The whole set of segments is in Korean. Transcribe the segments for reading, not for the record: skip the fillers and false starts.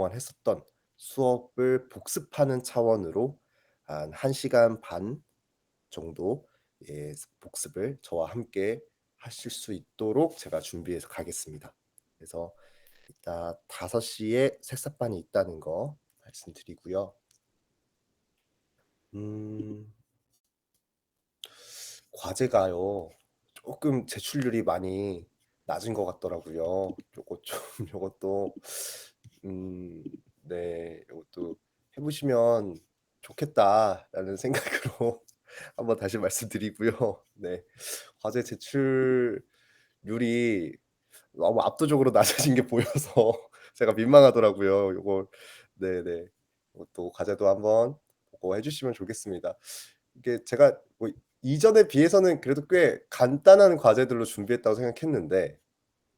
동안 했었던 수업을 복습하는 차원으로 한 1 시간 반 정도 복습을 저와 함께 하실 수 있도록 제가 준비해서 가겠습니다. 그래서 이따 5 시에 새싹반이 있다는 거 말씀드리고요. 음 과제가요. 조금 제출률이 많이 낮은 것 같더라고요. 요것 좀 요것도 음 네, 요것도 해 보시면 좋겠다라는 생각으로 한번 다시 말씀드리고요. 네. 과제 제출률이 너무 압도적으로 낮아진 게 보여서 제가 민망하더라고요. 요거 네네. 요것도 과제도 한번 보고 해 주시면 좋겠습니다. 이게 제가 뭐 이전에 비해서는 그래도 꽤 간단한 과제들로 준비했다고 생각했는데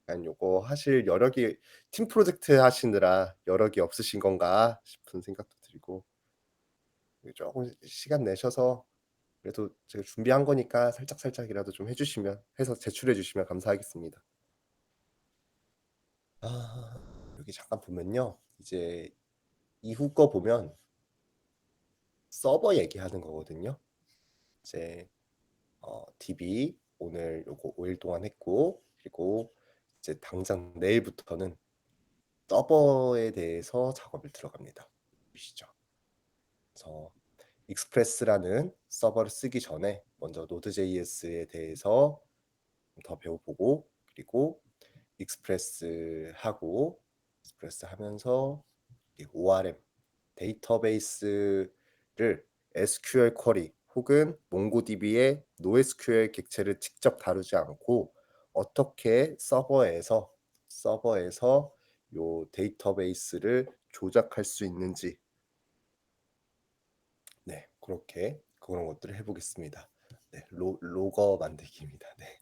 약간 요거 하실 여력이 팀 프로젝트 하시느라 여력이 없으신 건가 싶은 생각도 들고 쪼금 시간 내셔서 그래도 제가 준비한 거니까 살짝살짝이라도 좀 해 주시면 해서 제출해 주시면 감사하겠습니다. 여기 잠깐 보면요. 이제 이후 거 보면 서버 얘기하는 거거든요. 이제 DB 오늘 요거 5일 동안 했고 그리고 이제 당장 내일부터는 서버에 대해서 작업을 들어갑니다. 보시죠. 그래서 익스프레스라는 서버를 쓰기 전에 먼저 노드.js에 대해서 더 배워보고 그리고 익스프레스 하면서 이 ORM 데이터베이스를 SQL 쿼리 혹은 몽고DB의 NoSQL 객체를 직접 다루지 않고 어떻게 서버에서 요 데이터베이스를 조작할 수 있는지 네 그렇게 그런 것들을 해 보겠습니다. 네. 로거 만들기입니다. 네.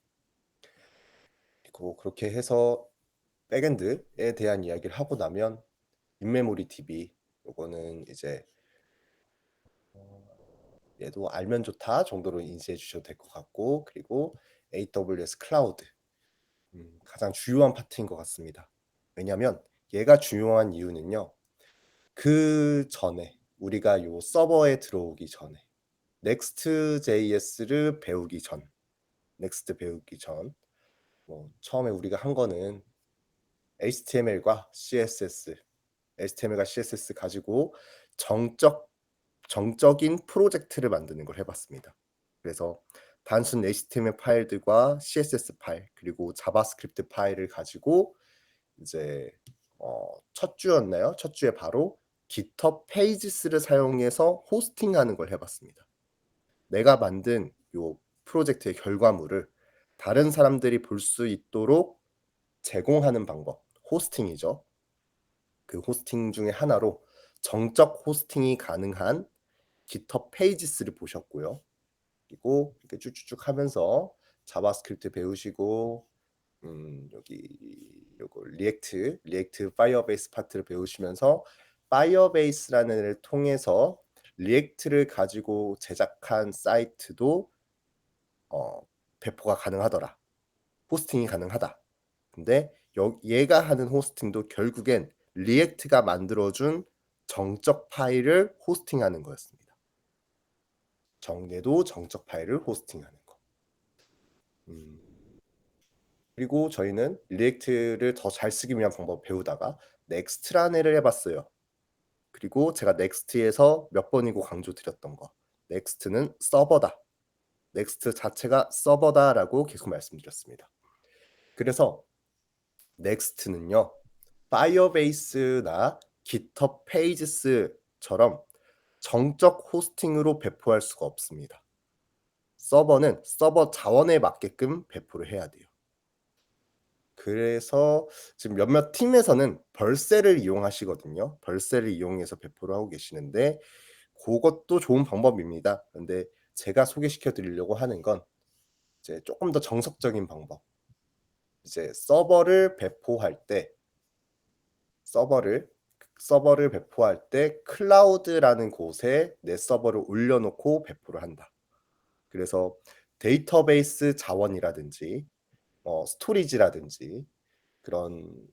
그리고 그렇게 해서 백엔드에 대한 이야기를 하고 나면 인메모리 DB 요거는 이제 얘도 알면 좋다 정도로 인지해 주셔도 될 것 같고 그리고 AWS 클라우드 가장 중요한 파트인 것 같습니다. 왜냐하면 얘가 중요한 이유는요. 그전에 우리가 요 서버에 들어오기 전에 Next.js를 배우기 전 넥스트 배우기 전 처음에 우리가 한 거는 HTML과 CSS, HTML과 CSS 가지고 정적인 프로젝트를 만드는 걸 해봤습니다. 그래서 단순 HTML 파일들과 CSS 파일 그리고 자바스크립트 파일을 가지고 이제 첫 주였나요? 첫 주에 바로 GitHub 페이지스를 사용해서 호스팅하는 걸 해봤습니다. 내가 만든 요 프로젝트의 결과물을 다른 사람들이 볼 수 있도록 제공하는 방법, 호스팅이죠. 그 호스팅 중에 하나로 정적 호스팅이 가능한 GitHub 페이지스를 보셨고요. 그리고 이렇게 쭉쭉쭉 하면서 자바스크립트 배우시고 여기 요거 리액트 파이어베이스 파트를 배우시면서 파이어베이스라는 애를 통해서 리액트를 가지고 제작한 사이트도 배포가 가능하더라. 호스팅이 가능하다. 근데 얘가 하는 호스팅도 결국엔 리액트가 만들어준 정적 파일을 호스팅하는 거였습니다. 정례도 정적 파일을 호스팅하는 거. 그리고 저희는 리액트를 더 잘 쓰기 위한 방법을 배우다가 넥스트라는 애를 해봤어요. 그리고 제가 넥스트에서 몇 번이고 강조드렸던 거. 넥스트는 서버다. 넥스트 자체가 서버다라고 계속 말씀드렸습니다. 그래서 넥스트는요. 파이어베이스나 GitHub 페이지스처럼 정적 호스팅으로 배포할 수가 없습니다. 서버는 서버 자원에 맞게끔 배포를 해야 돼요. 그래서 지금 몇몇 팀에서는 벌새를 이용하시거든요. 벌새를 이용해서 배포를 하고 계시는데 고것도 좋은 방법입니다. 근데 제가 소개시켜 드리려고 하는 건 이제 쪼끔 더 정석적인 방법. 이제 서버를 배포할 때 클라우드라는 곳에 내 서버를 올려 놓고 배포를 한다. 그래서 데이터베이스 자원이라든지 스토리지라든지 그런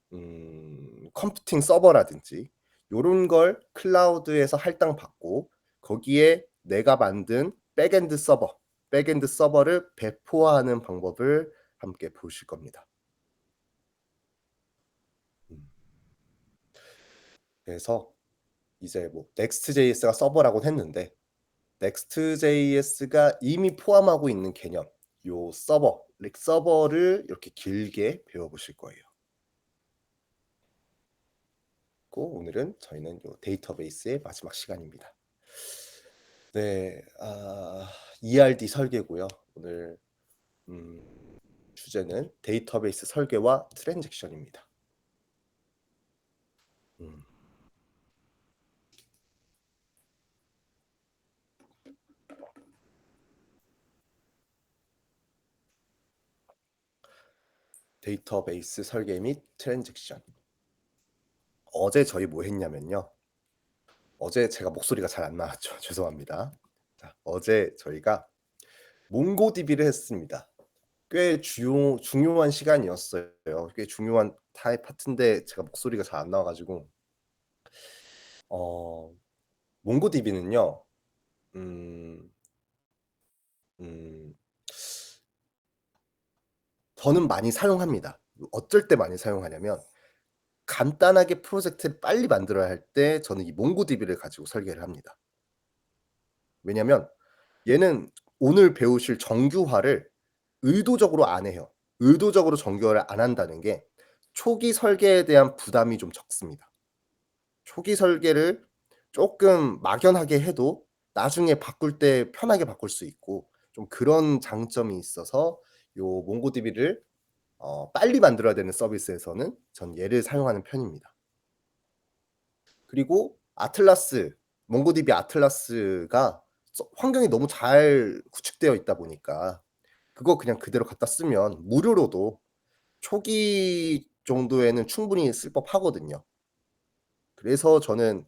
컴퓨팅 서버라든지 요런 걸 클라우드에서 할당받고 거기에 내가 만든 백엔드 서버를 배포하는 방법을 함께 보실 겁니다. 음. 그래서 이제 뭐 넥스트.js가 서버라고는 했는데 넥스트.js가 이미 포함하고 있는 개념 요 서버를 이렇게 길게 배워 보실 거예요. 고 오늘은 저희는 요 데이터베이스의 마지막 시간입니다. 네. ERD 설계고요. 오늘 주제는 데이터베이스 설계와 트랜잭션입니다. 음. 데이터베이스 설계 및 트랜잭션. 어제 저희 뭐 했냐면요. 어제 제가 목소리가 잘 안 나왔죠. 죄송합니다. 자, 어제 저희가 몽고DB를 했습니다. 꽤 중요한 시간이었어요. 꽤 중요한 파트인데 제가 목소리가 잘 안 나와 가지고 몽고DB는요. 음 음 저는 많이 사용합니다. 어쩔 때 많이 사용하냐면 간단하게 프로젝트를 빨리 만들어야 할 때 저는 이 몽고DB를 가지고 설계를 합니다. 왜냐면 얘는 오늘 배우실 정규화를 의도적으로 안 해요. 의도적으로 정규화를 안 한다는 게 초기 설계에 대한 부담이 좀 적습니다. 초기 설계를 쪼끔 막연하게 해도 나중에 바꿀 때 편하게 바꿀 수 있고 좀 그런 장점이 있어서 요 몽고DB를 빨리 만들어야 되는 서비스에서는 전 얘를 사용하는 편입니다. 그리고 몽고DB 아틀라스가 환경이 너무 잘 구축되어 있다 보니까 그거 그냥 그대로 갖다 쓰면 무료로도 초기 정도에는 충분히 쓸 법하거든요. 그래서 저는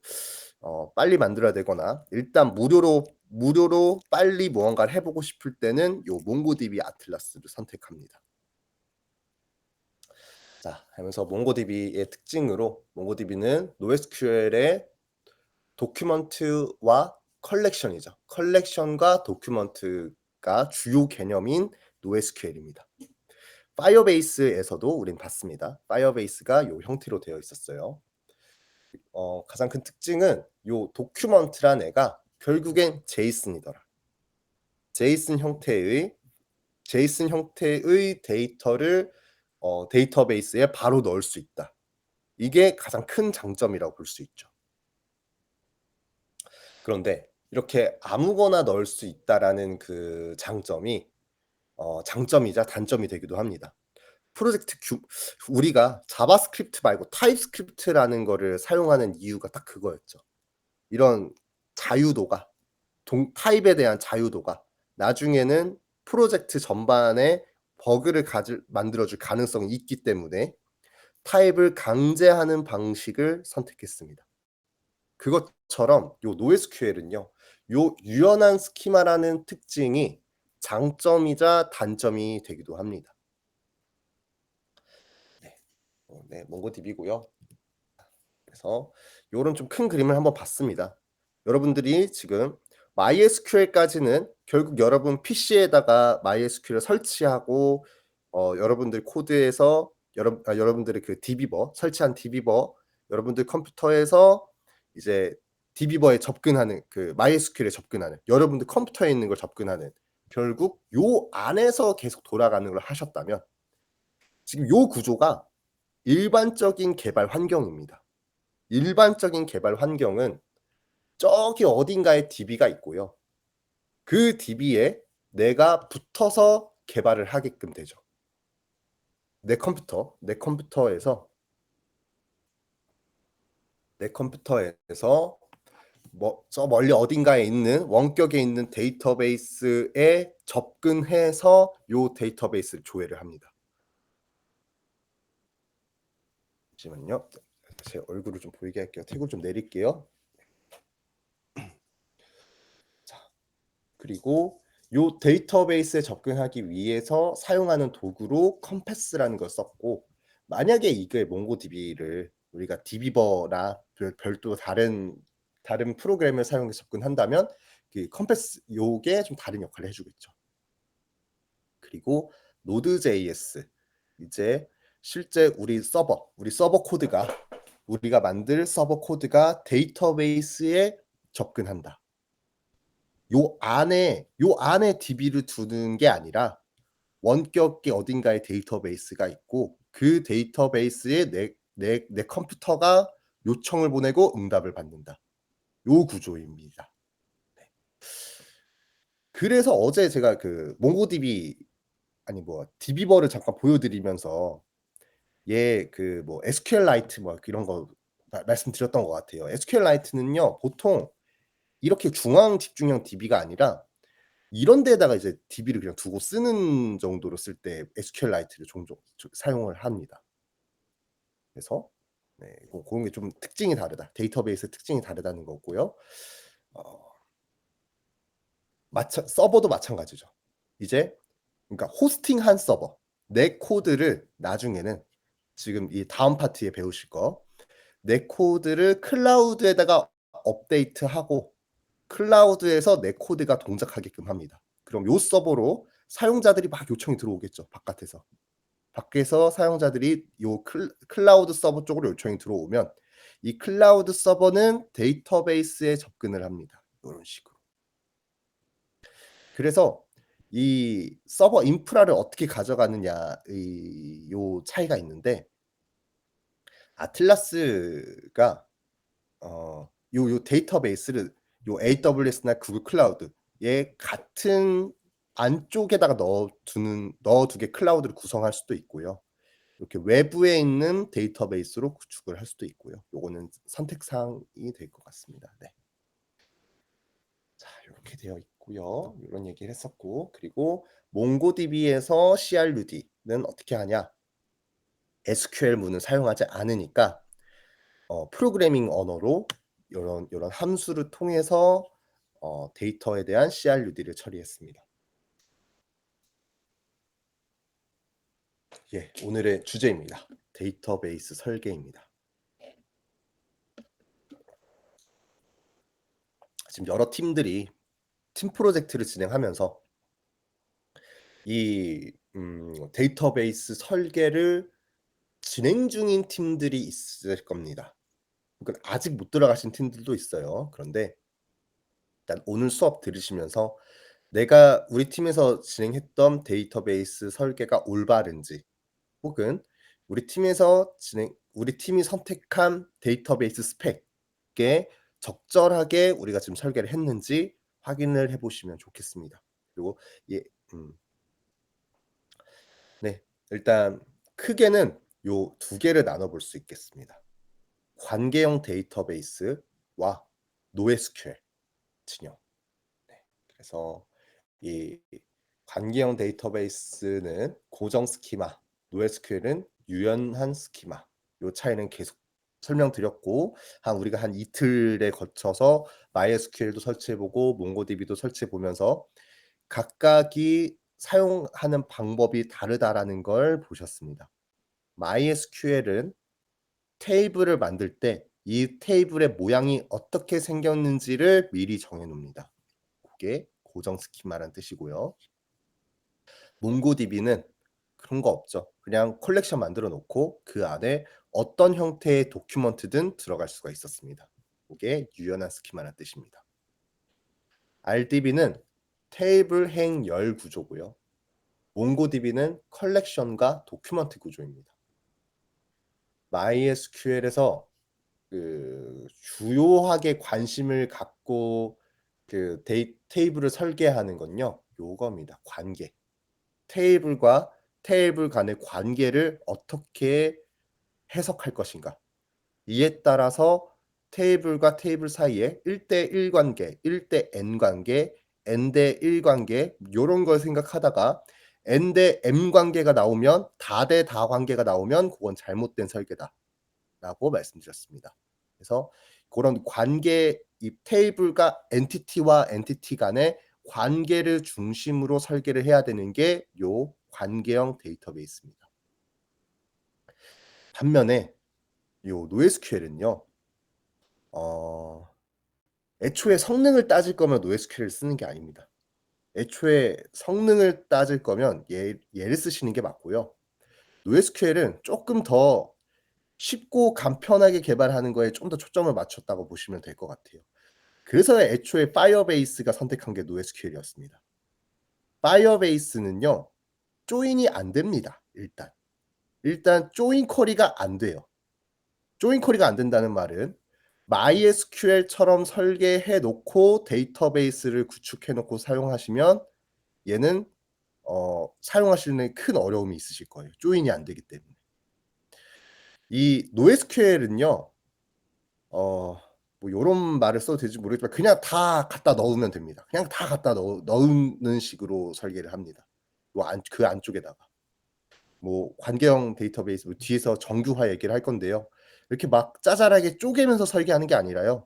빨리 만들어야 되거나 일단 무료로 빨리 무언가를 해 보고 싶을 때는 요 몽고DB 아틀라스를 선택합니다. 자, 하면서 몽고DB의 특징으로 몽고DB는 NoSQL의 도큐먼트와 컬렉션이죠. 컬렉션과 도큐먼트가 주요 개념인 NoSQL입니다. 파이어베이스에서도 우린 봤습니다. 파이어베이스가 요 형태로 되어 있었어요. 가장 큰 특징은 요 도큐먼트란 애가 결국엔 제이슨이더라. 제이슨 형태의 데이터를 데이터베이스에 바로 넣을 수 있다. 이게 가장 큰 장점이라고 볼 수 있죠. 그런데 이렇게 아무거나 넣을 수 있다라는 그 장점이 장점이자 단점이 되기도 합니다. 프로젝트 규 우리가 자바스크립트 말고 타입스크립트라는 거를 사용하는 이유가 딱 그거였죠. 이런 자유도가 타입에 대한 자유도가 나중에는 프로젝트 전반에 버그를 만들어 줄 가능성이 있기 때문에 타입을 강제하는 방식을 선택했습니다. 그것처럼 요 NoSQL은요. 요 유연한 스키마라는 특징이 장점이자 단점이 되기도 합니다. 네. 네, 몽고DB고요. 그래서 요런 좀 큰 그림을 한번 봤습니다. 여러분들이 지금 MySQL까지는 결국 여러분 PC에다가 MySQL을 설치하고 여러분들 코드에서 여러분들의 그 DB버 설치한 DB버 여러분들 컴퓨터에서 이제 DB버에 접근하는 그 MySQL에 접근하는 여러분들 컴퓨터에 있는 걸 접근하는 결국 요 안에서 계속 돌아가는 걸 하셨다면 지금 요 구조가 일반적인 개발 환경입니다. 일반적인 개발 환경은 저기 어딘가에 DB가 있고요. 그 DB에 내가 붙어서 개발을 하게끔 되죠. 내 컴퓨터에서 저 멀리 어딘가에 있는 원격에 있는 데이터베이스에 접근해서 요 데이터베이스를 조회를 합니다. 잠시만요. 제 얼굴을 좀 보이게 할게요. 태그를 좀 내릴게요. 자, 그리고 요 데이터베이스에 접근하기 위해서 사용하는 도구로 컴패스라는 걸 썼고 만약에 이게 몽고DB를 우리가 DB버나 별도 다른 프로그램을 사용해서 접근한다면 그 컴패스 요게 좀 다른 역할을 해 주겠죠. 그리고 Node.js 이제 실제 우리 서버 코드가 우리가 만들 서버 코드가 데이터베이스에 접근한다. 요 안에 DB를 두는 게 아니라 원격의 어딘가에 데이터베이스가 있고 그 데이터베이스에 내 컴퓨터가 요청을 보내고 응답을 받는다. 요 구조입니다. 네. 그래서 어제 제가 그 몽고DB 아니 뭐 DB버를 잠깐 보여드리면서 얘 그 뭐 SQLite 뭐 이런 거 말씀드렸던 것 같아요. SQLite는요 보통 이렇게 중앙 집중형 DB가 아니라 이런 데에다가 이제 DB를 그냥 두고 쓰는 정도로 쓸 때 SQLite를 종종 사용을 합니다. 그래서 네 고런 게 좀 특징이 다르다. 데이터베이스의 특징이 다르다는 거고요. 어 서버도 마찬가지죠. 이제 그러니까 호스팅한 서버 내 코드를 나중에는 지금 이 다음 파트에 배우실 거 내 코드를 클라우드에다가 업데이트하고 클라우드에서 내 코드가 동작하게끔 합니다. 그럼 요 서버로 사용자들이 막 요청이 들어오겠죠, 바깥에서. 밖에서 사용자들이 요 클라우드 서버 쪽으로 요청이 들어오면 이 클라우드 서버는 데이터베이스에 접근을 합니다. 요런 식으로. 그래서 이 서버 인프라를 어떻게 가져가느냐 요 차이가 있는데 아틀라스가 요 데이터베이스를 요 AWS나 구글 클라우드에 같은 안쪽에다가 넣어두게 클라우드를 구성할 수도 있고요. 이렇게 외부에 있는 데이터베이스로 구축을 할 수도 있고요. 요거는 선택 사항이 될 것 같습니다. 네. 자, 요렇게 되어 있고요. 요런 얘기를 했었고 그리고 몽고DB에서 CRUD는 어떻게 하냐? SQL문을 사용하지 않으니까 프로그래밍 언어로 요런 함수를 통해서 데이터에 대한 CRUD를 처리했습니다. 예, 오늘의 주제입니다. 데이터베이스 설계입니다. 지금 여러 팀들이 팀 프로젝트를 진행하면서 이 데이터베이스 설계를 진행 중인 팀들이 있을 겁니다. 그러니까 아직 못 들어가신 팀들도 있어요. 그런데 일단 오늘 수업 들으시면서 내가 우리 팀에서 진행했던 데이터베이스 설계가 올바른지 혹은 우리 팀이 선택한 데이터베이스 스펙에 적절하게 우리가 지금 설계를 했는지 확인을 해 보시면 좋겠습니다. 그리고 예 네. 일단 크게는 요 두 개를 나눠 볼 수 있겠습니다. 관계형 데이터베이스와 NoSQL 진영. 네. 그래서 이 관계형 데이터베이스는 고정 스키마, NoSQL은 유연한 스키마. 요 차이는 계속 설명드렸고 우리가 한 이틀에 거쳐서 MySQL도 설치해 보고 몽고DB도 설치해 보면서 각각이 사용하는 방법이 다르다라는 걸 보셨습니다. MySQL은 테이블을 만들 때 이 테이블의 모양이 어떻게 생겼는지를 미리 정해 놓습니다. 그게 고정 스키마라는 뜻이고요. 몽고DB는 그런 거 없죠. 그냥 컬렉션 만들어 놓고 그 안에 어떤 형태의 도큐먼트든 들어갈 수가 있었습니다. 그게 유연한 스키마라는 뜻입니다. RDB는 테이블 행 열 구조고요. 몽고DB는 컬렉션과 도큐먼트 구조입니다. MySQL에서 그 주요하게 관심을 갖고 그 테이블을 설계하는 건요. 요겁니다. 관계. 테이블과 테이블 간의 관계를 어떻게 해석할 것인가. 이에 따라서 테이블과 테이블 사이에 1대1 관계, 1대 n 관계, n 대1 관계 요런 걸 생각하다가 n 대 m 관계가 나오면 다대다 관계가 나오면 그건 잘못된 설계다라고 말씀드렸습니다. 그래서 고런 관계 이 테이블과 엔티티와 엔티티 간의 관계를 중심으로 설계를 해야 되는 게 요 관계형 데이터베이스입니다. 반면에 요 NoSQL은요. 어 애초에 성능을 따질 거면 NoSQL을 쓰는 게 아닙니다. 애초에 성능을 따질 거면 얘를 쓰시는 게 맞고요. NoSQL은 쪼끔 더 쉽고 간편하게 개발하는 거에 좀 더 초점을 맞췄다고 보시면 될 것 같아요. 그래서 애초에 파이어베이스가 선택한 게 NoSQL이었습니다. 파이어베이스는요 조인이 안 됩니다 일단. 일단 조인 쿼리가 안 돼요. 조인 쿼리가 안 된다는 말은 MySQL처럼 설계해 놓고 데이터베이스를 구축해 놓고 사용하시면 얘는 사용하시는 데 큰 어려움이 있으실 거예요 조인이 안 되기 때문에. 이 NoSQL은요 뭐 요런 말을 써도 될지 모르겠지만 그냥 다 갖다 넣으면 됩니다. 그냥 다 갖다 넣는 식으로 설계를 합니다. 그 안쪽에다가. 뭐 관계형 데이터베이스 뭐 뒤에서 정규화 얘기를 할 건데요. 이렇게 막 짜잘하게 쪼개면서 설계하는 게 아니라요.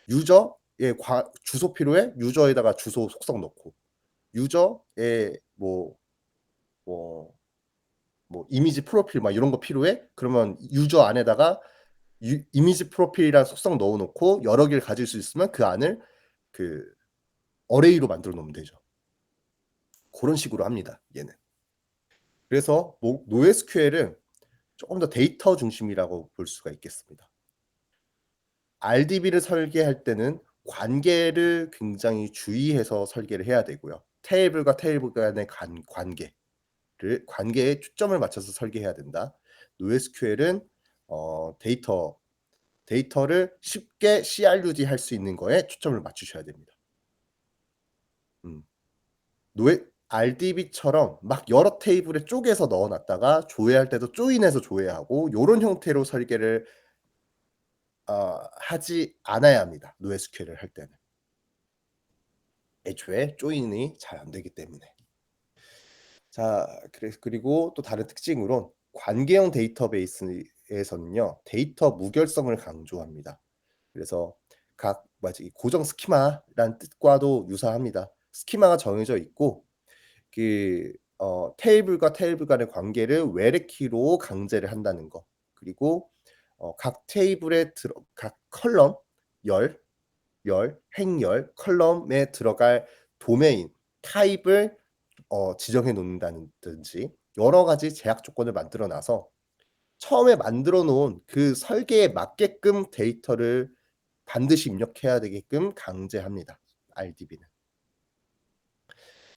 유저의 주소 필요해? 유저에다가 주소 속성 넣고 유저의 뭐 이미지 프로필 막 이런 거 필요해? 그러면 유저 안에다가 이미지 프로필이라는 속성 넣어 놓고 여러 개를 가질 수 있으면 그 안을 그 어레이로 만들어 놓으면 되죠. 고런 식으로 합니다 얘는. 그래서 NoSQL은 쪼금 더 데이터 중심이라고 볼 수가 있겠습니다. RDB를 설계할 때는 관계를 굉장히 주의해서 설계를 해야 되고요. 테이블과 테이블 간의 관계에 초점을 맞춰서 설계해야 된다. NoSQL은 데이터를 쉽게 CRUD 할 수 있는 거에 초점을 맞추셔야 됩니다. 음. RDB처럼 막 여러 테이블에 쪼개서 넣어 놨다가 조회할 때도 조인해서 조회하고 요런 형태로 설계를 하지 않아야 합니다 NoSQL을 할 때는. 애초에 조인이 잘 안 되기 때문에. 자 그리고 또 다른 특징으론 관계형 데이터베이스에서는요. 데이터 무결성을 강조합니다. 그래서 이 고정 스키마라는 뜻과도 유사합니다. 스키마가 정해져 있고 테이블과 테이블 간의 관계를 외래키로 강제를 한다는 거. 그리고 각 테이블에 각 컬럼 행열, 컬럼에 들어갈 도메인, 타입을 지정해 놓는다든지 여러 가지 제약 조건을 만들어 놔서 처음에 만들어 놓은 그 설계에 맞게끔 데이터를 반드시 입력해야 되게끔 강제합니다 RDB는.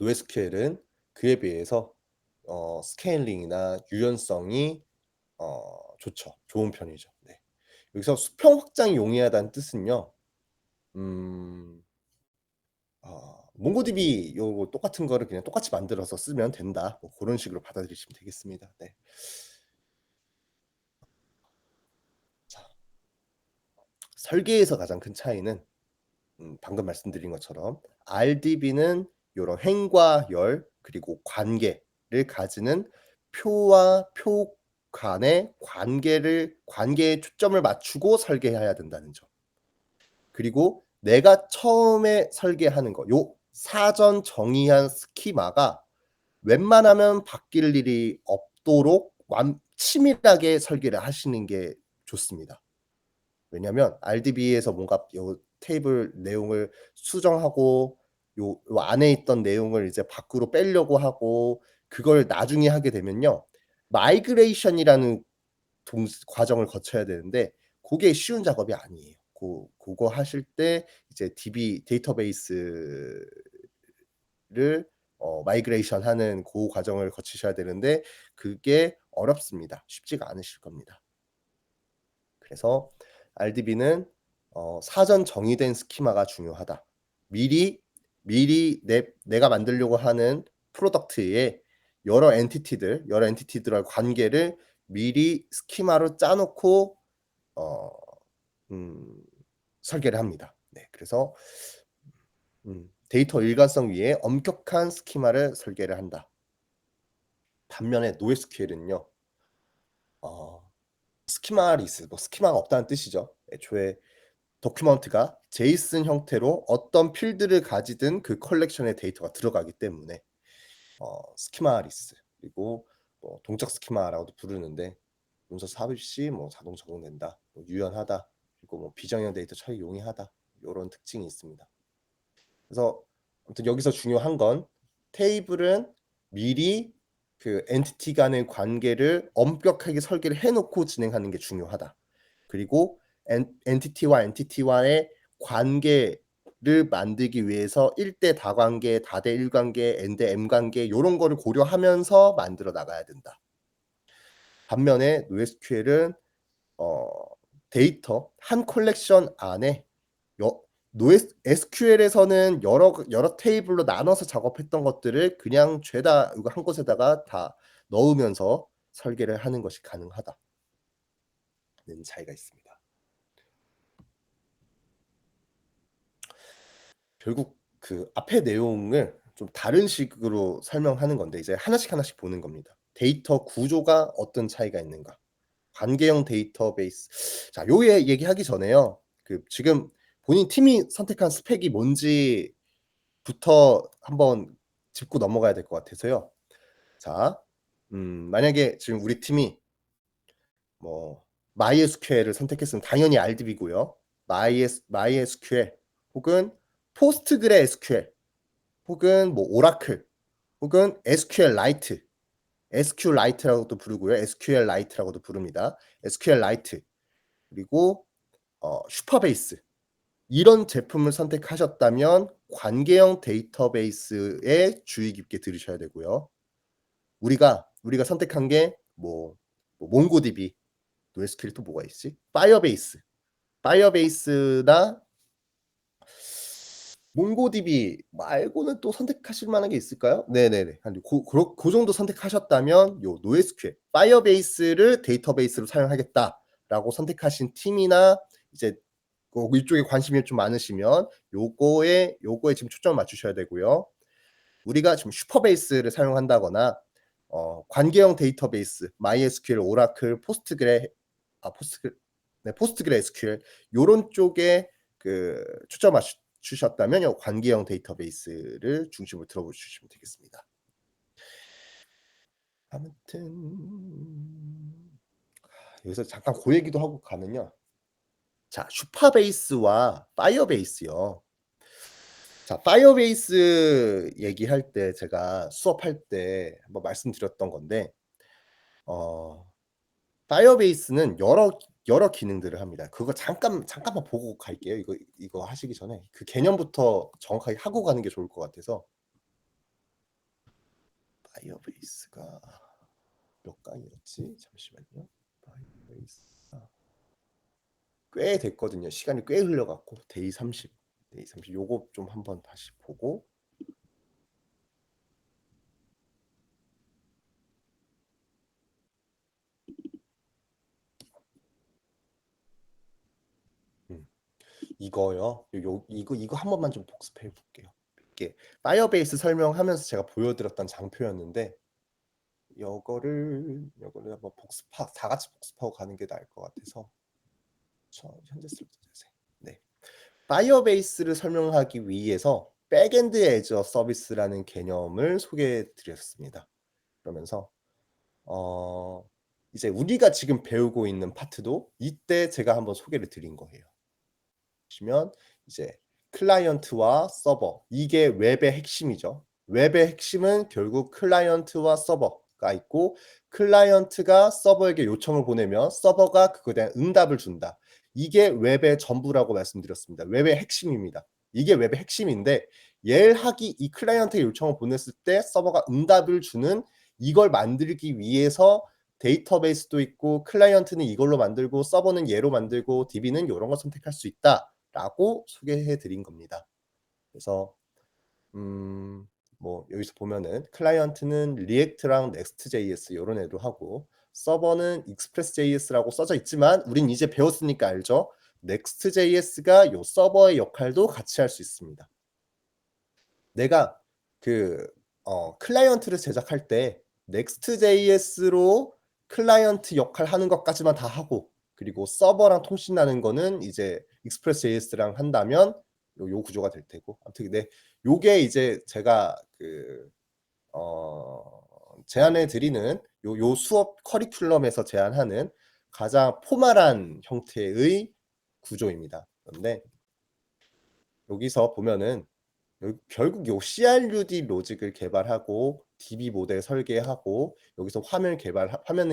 NoSQL은 그에 비해서 스케일링이나 유연성이 좋죠. 좋은 편이죠. 네. 여기서 수평 확장이 용이하다는 뜻은요. 몽고DB 요거 똑같은 거를 그냥 똑같이 만들어서 쓰면 된다. 뭐 고런 식으로 받아들이시면 되겠습니다. 네. 자. 설계에서 가장 큰 차이는 방금 말씀드린 것처럼 RDB는 요런 행과 열 그리고 관계를 가지는 표와 표 간의 관계에 초점을 맞추고 설계해야 된다는 점. 그리고 내가 처음에 설계하는 거 요 사전 정의한 스키마가 웬만하면 바뀔 일이 없도록 치밀하게 설계를 하시는 게 좋습니다. 왜냐하면 RDB에서 뭔가 요 테이블 내용을 수정하고 요 안에 있던 내용을 이제 밖으로 빼려고 하고 그걸 나중에 하게 되면요. 마이그레이션이라는 과정을 거쳐야 되는데 고게 쉬운 작업이 아니에요. 고거 하실 때 이제 데이터베이스를 마이그레이션 하는 고 과정을 거치셔야 되는데 그게 어렵습니다. 쉽지가 않으실 겁니다. 그래서 RDB는 사전 정의된 스키마가 중요하다. 미리 내가 만들려고 하는 프로덕트에 여러 엔티티들의 관계를 미리 스키마로 짜 놓고 어 음 설계를 합니다. 네. 그래서 데이터 일관성 위에 엄격한 스키마를 설계를 한다. 반면에 NoSQL은요. 스키마리스 스키마가 없다는 뜻이죠. 애초에 도큐먼트가 제이슨 형태로 어떤 필드를 가지든 그 컬렉션에 데이터가 들어가기 때문에 스키마리스 그리고 동적 스키마라고도 부르는데 문서 삽입 시 자동 적용된다. 유연하다. 그리고 뭐 비정형 데이터 처리 용이하다. 요런 특징이 있습니다. 그래서 아무튼 여기서 중요한 건 테이블은 미리 그 엔티티 간의 관계를 엄격하게 설계를 해 놓고 진행하는 게 중요하다. 그리고 엔티티와 엔티티와의 관계를 만들기 위해서 1대 다관계, 다대 1관계, n대 m 관계 요런 거를 고려하면서 만들어 나가야 된다. 반면에 NoSQL은 어 데이터 한 컬렉션 안에 SQL에서는 여러 테이블로 나눠서 작업했던 것들을 그냥 죄다 이거 한 곳에다가 다 넣으면서 설계를 하는 것이 가능하다는 차이가 있습니다. 결국 그 앞의 내용을 좀 다른 식으로 설명하는 건데 이제 하나씩 하나씩 보는 겁니다. 데이터 구조가 어떤 차이가 있는가? 관계형 데이터베이스. 자, 요 얘기하기 전에요. 그 지금 본인 팀이 선택한 스펙이 뭔지부터 한번 짚고 넘어가야 될 것 같아서요. 자, 만약에 지금 우리 팀이 뭐 MySQL을 선택했으면 당연히 RDB고요. MySQL 혹은 PostgreSQL 혹은 뭐 오라클 혹은 SQLite, SQLite라고도 부르고요. SQLite라고도 부릅니다. SQLite 그리고 슈퍼베이스 이런 제품을 선택하셨다면 관계형 데이터베이스에 주의 깊게 들으셔야 되고요. 우리가 선택한 게 뭐 몽고DB, NoSQL 또 뭐가 있지? 파이어베이스나 몽고DB 말고는 또 선택하실 만한 게 있을까요? 네네네. 한 그 정도 선택하셨다면 요 NoSQL, 파이어베이스를 데이터베이스로 사용하겠다라고 선택하신 팀이나 이제 이쪽에 관심이 좀 많으시면 요거에 지금 초점을 맞추셔야 되고요. 우리가 지금 슈퍼베이스를 사용한다거나 관계형 데이터베이스, MySQL, 오라클, 포스트그레SQL 요런 쪽에 그 초점 맞추셨다면 요 관계형 데이터베이스를 중심으로 들어주시면 되겠습니다. 아무튼 여기서 잠깐 그 얘기도 하고 가면요. 자, 슈퍼베이스와 파이어베이스요. 자, 파이어베이스 얘기할 때 제가 수업할 때 한번 말씀드렸던 건데 파이어베이스는 여러 기능들을 합니다. 그거 잠깐만 보고 갈게요. 이거 하시기 전에 그 개념부터 정확하게 하고 가는 게 좋을 것 같아서. 파이어베이스가 몇 강이었지? 잠시만요. 파이어베이스가 꽤 됐거든요. 시간이 꽤 흘러 갖고 데이 30 요거 좀 한번 다시 보고 이거요. 이거 한 번만 좀 복습해 볼게요. 이게 파이어베이스 설명하면서 제가 보여드렸던 장표였는데 요거를 한번 다 같이 복습하고 가는 게 나을 것 같아서 현재 슬롯 자세. 네. 파이어베이스를 설명하기 위해서 백엔드 애저 서비스라는 개념을 소개해 드렸습니다. 그러면서 이제 우리가 지금 배우고 있는 파트도 이때 제가 한번 소개를 드린 거예요. 보시면 이제 클라이언트와 서버 이게 웹의 핵심이죠. 웹의 핵심은 결국 클라이언트와 서버가 있고 클라이언트가 서버에게 요청을 보내면 서버가 그거에 대한 응답을 준다. 이게 웹의 전부라고 말씀드렸습니다. 웹의 핵심입니다. 이게 웹의 핵심인데 예하기 이 클라이언트에 요청을 보냈을 때 서버가 응답을 주는 이걸 만들기 위해서 데이터베이스도 있고 클라이언트는 이걸로 만들고 서버는 얘로 만들고 DB는 이런 걸 선택할 수 있다라고 소개해 드린 겁니다. 그래서 뭐 여기서 보면은 클라이언트는 리액트랑 넥스트.js 이런 애도 하고 서버는 익스프레스.js라고 써져 있지만 우린 이제 배웠으니까 알죠. 넥스트.js가 요 서버의 역할도 같이 할 수 있습니다. 내가 그 클라이언트를 제작할 때 넥스트.js로 클라이언트 역할 하는 것까지만 다 하고 그리고 서버랑 통신하는 거는 이제 익스프레스.js랑 한다면 요 구조가 될 테고 아무튼 네 요게 이제 제가 그 제안해 드리는 요 수업 커리큘럼에서 제안하는 가장 포멀한 형태의 구조입니다. 그런데 여기서 보면은 결국 요 CRUD 로직을 개발하고 DB 모델 설계하고 여기서 화면을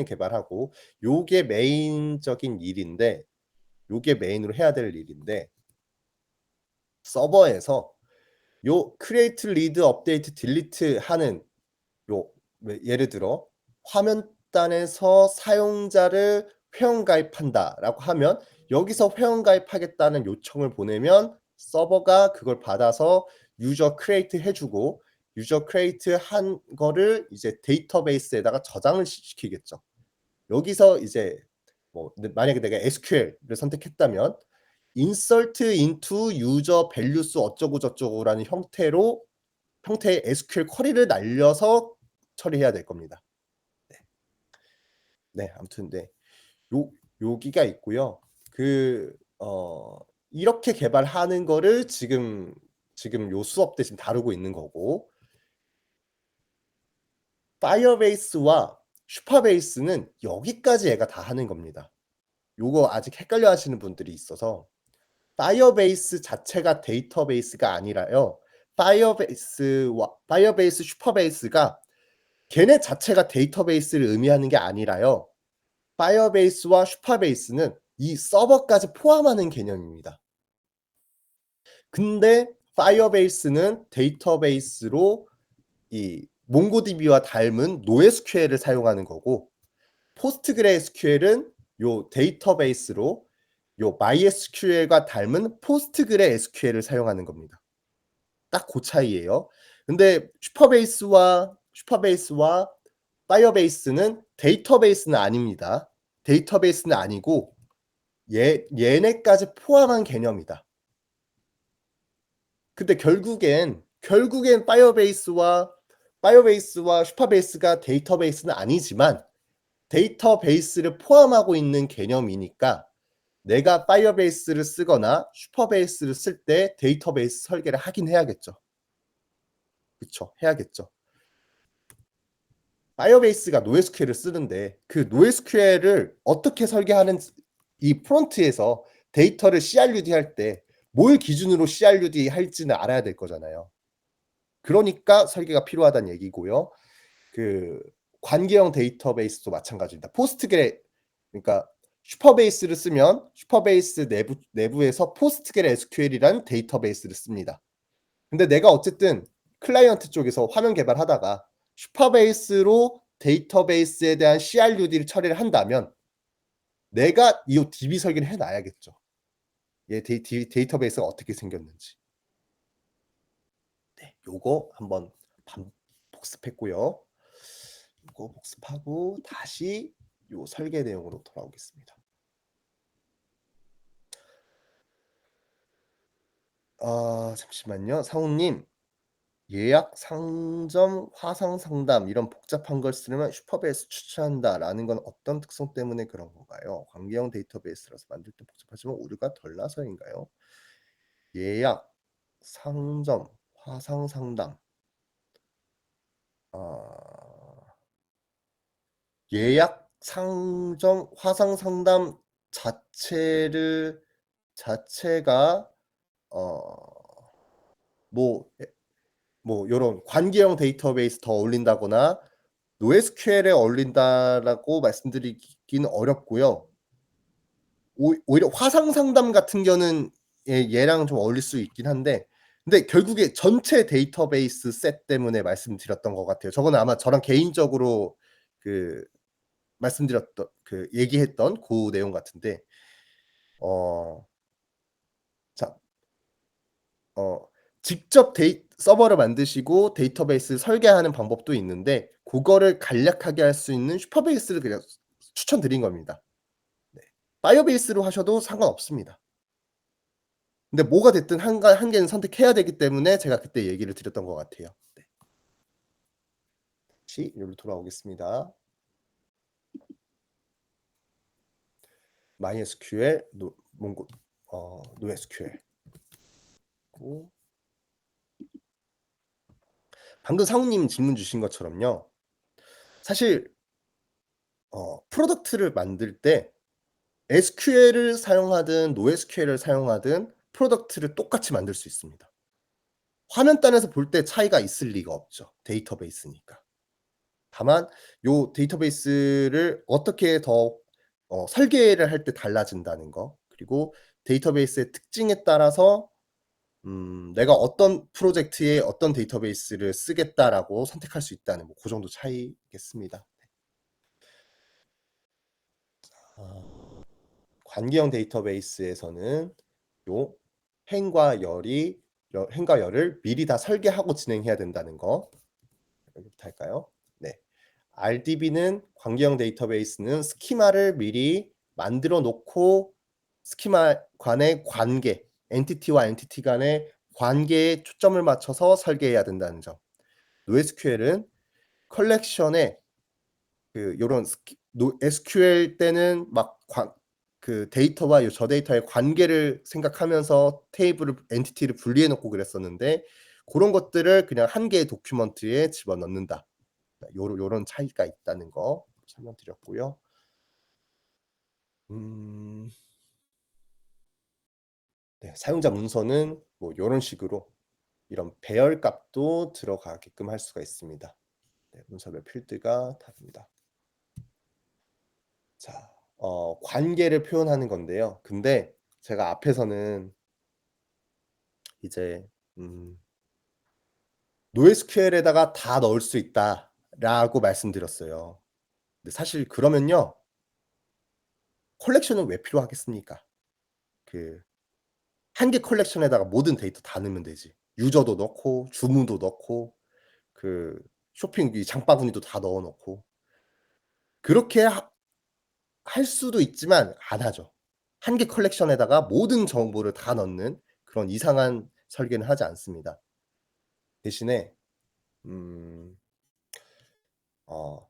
개발하고 요게 메인적인 일인데 요게 메인으로 해야 될 일인데 서버에서 요 create, read, update, delete 하는 요 예를 들어 화면단에서 사용자를 회원가입한다라고 하면 여기서 회원가입하겠다는 요청을 보내면 서버가 그걸 받아서 유저 크리에이트 해 주고 유저 크리에이트 한 거를 이제 데이터베이스에다가 저장을 시키겠죠. 여기서 이제 뭐 만약에 내가 SQL을 선택했다면 insert into user values 어쩌고 저쩌고라는 형태의 SQL 쿼리를 날려서 처리해야 될 겁니다. 네. 네, 아무튼 네. 여기가 있고요. 이렇게 개발하는 거를 지금 요 수업 때 지금 다루고 있는 거고 파이어베이스와 슈퍼베이스는 여기까지 얘가 다 하는 겁니다. 요거 아직 헷갈려 하시는 분들이 있어서 파이어베이스 자체가 데이터베이스가 아니라요. 파이어베이스 슈퍼베이스가 걔네 자체가 데이터베이스를 의미하는 게 아니라요. 파이어베이스와 슈퍼베이스는 이 서버까지 포함하는 개념입니다. 근데 파이어베이스는 데이터베이스로 이 몽고DB와 닮은 NoSQL을 사용하는 거고 포스트그레SQL은 요 데이터베이스로 요 MySQL과 닮은 포스트그레SQL을 사용하는 겁니다. 딱 그 차이예요. 근데 슈퍼베이스와 파이어베이스는 데이터베이스는 아닙니다. 데이터베이스는 아니고 얘네까지 포함한 개념이다. 근데 결국엔 파이어베이스와 슈퍼베이스가 데이터베이스는 아니지만 데이터베이스를 포함하고 있는 개념이니까 내가 파이어베이스를 쓰거나 슈퍼베이스를 쓸 때 데이터베이스 설계를 하긴 해야겠죠. 그쵸? 해야겠죠. 파이어베이스가 NoSQL을 쓰는데 그 NoSQL을 어떻게 설계하는 이 프론트에서 데이터를 CRUD 할 때 뭘 기준으로 CRUD 할지는 알아야 될 거잖아요. 그러니까 설계가 필요하다는 얘기고요. 관계형 데이터베이스도 마찬가지입니다. 그러니까 슈퍼베이스를 쓰면 슈퍼베이스 내부에서 PostgreSQL이라는 데이터베이스를 씁니다. 근데 내가 어쨌든 클라이언트 쪽에서 화면 개발하다가 슈퍼베이스로 데이터베이스에 대한 CRUD를 처리를 한다면 내가 이 DB 설계를 해 놔야겠죠. 얘 데이터베이스가 어떻게 생겼는지. 네, 요거 한번 복습했고요. 요거 복습하고 다시 요 설계 내용으로 돌아오겠습니다. 잠시만요. 상우님, 예약, 상점, 화상 상담 이런 복잡한 걸 쓰려면 슈퍼베이스 추천한다라는 건 어떤 특성 때문에 그런 건가요? 관계형 데이터베이스라서 만들 때 복잡하지만 오류가 덜 나서인가요? 예약, 상점, 화상 상담. 예약, 상점, 화상 상담 자체가 뭐 요런 관계형 데이터베이스 더 어울린다거나 NoSQL에 어울린다라고 말씀드리기는 어렵고요. 오히려 화상 상담 같은 경우는 얘랑 좀 어울릴 수 있긴 한데 근데 결국에 전체 데이터베이스 셋 때문에 말씀드렸던 것 같아요. 저거는 아마 저랑 개인적으로 말씀드렸던 얘기했던 그 내용 같은데 자, 직접 서버를 만드시고 데이터베이스 설계하는 방법도 있는데 그거를 간략하게 할 수 있는 슈퍼베이스를 그냥 추천드린 겁니다. 네. 파이어베이스로 하셔도 상관없습니다. 근데 뭐가 됐든 한 개는 선택해야 되기 때문에 제가 그때 얘기를 드렸던 것 같아요. 네. 다시 여기로 돌아오겠습니다. MySQL, NoSQL. 방금 상우님 질문 주신 것처럼요. 사실 프로덕트를 만들 때 SQL을 사용하든 노에스QL을 사용하든 프로덕트를 똑같이 만들 수 있습니다. 화면단에서 볼 때 차이가 있을 리가 없죠, 데이터베이스니까. 다만 요 데이터베이스를 어떻게 더 설계를 할 때 달라진다는 거, 그리고 데이터베이스의 특징에 따라서 '내가 어떤 프로젝트에 어떤 데이터베이스를 쓰겠다.'라고 선택할 수 있다는 뭐 고 정도 차이겠습니다. 아 관계형 데이터베이스에서는 요 행과 열이 행과 열을 미리 다 설계하고 진행해야 된다는 거, 여기부터 할까요? 네. RDB는 관계형 데이터베이스는 스키마를 미리 만들어 놓고 스키마 간의 관계, 엔티티와 엔티티 간의 관계에 초점을 맞춰서 설계해야 된다는 점. NoSQL은 컬렉션에 요런 SQL 때는 막 데이터와 저 데이터의 관계를 생각하면서 테이블을 엔티티를 분리해 놓고 그랬었는데, 고런 것들을 그냥 한 개의 도큐먼트에 집어넣는다. 요런 차이가 있다는 거 설명드렸고요. 음 네. 사용자 문서는 뭐 요런 식으로 이런 배열 값도 들어가게끔 할 수가 있습니다. 네. 문서별 필드가 다릅니다. 자 관계를 표현하는 건데요. 근데 제가 앞에서는 이제 음 "NoSQL에다가 다 넣을 수 있다."라고 말씀드렸어요. 근데 사실 그러면요, 컬렉션은 왜 필요하겠습니까? 그 한 개 컬렉션에다가 모든 데이터 다 넣으면 되지. 유저도 넣고 주문도 넣고 쇼핑 이 장바구니도 다 넣어 놓고. 그렇게 할 수도 있지만 안 하죠. 한 개 컬렉션에다가 모든 정보를 다 넣는 그런 이상한 설계는 하지 않습니다. 대신에 음 어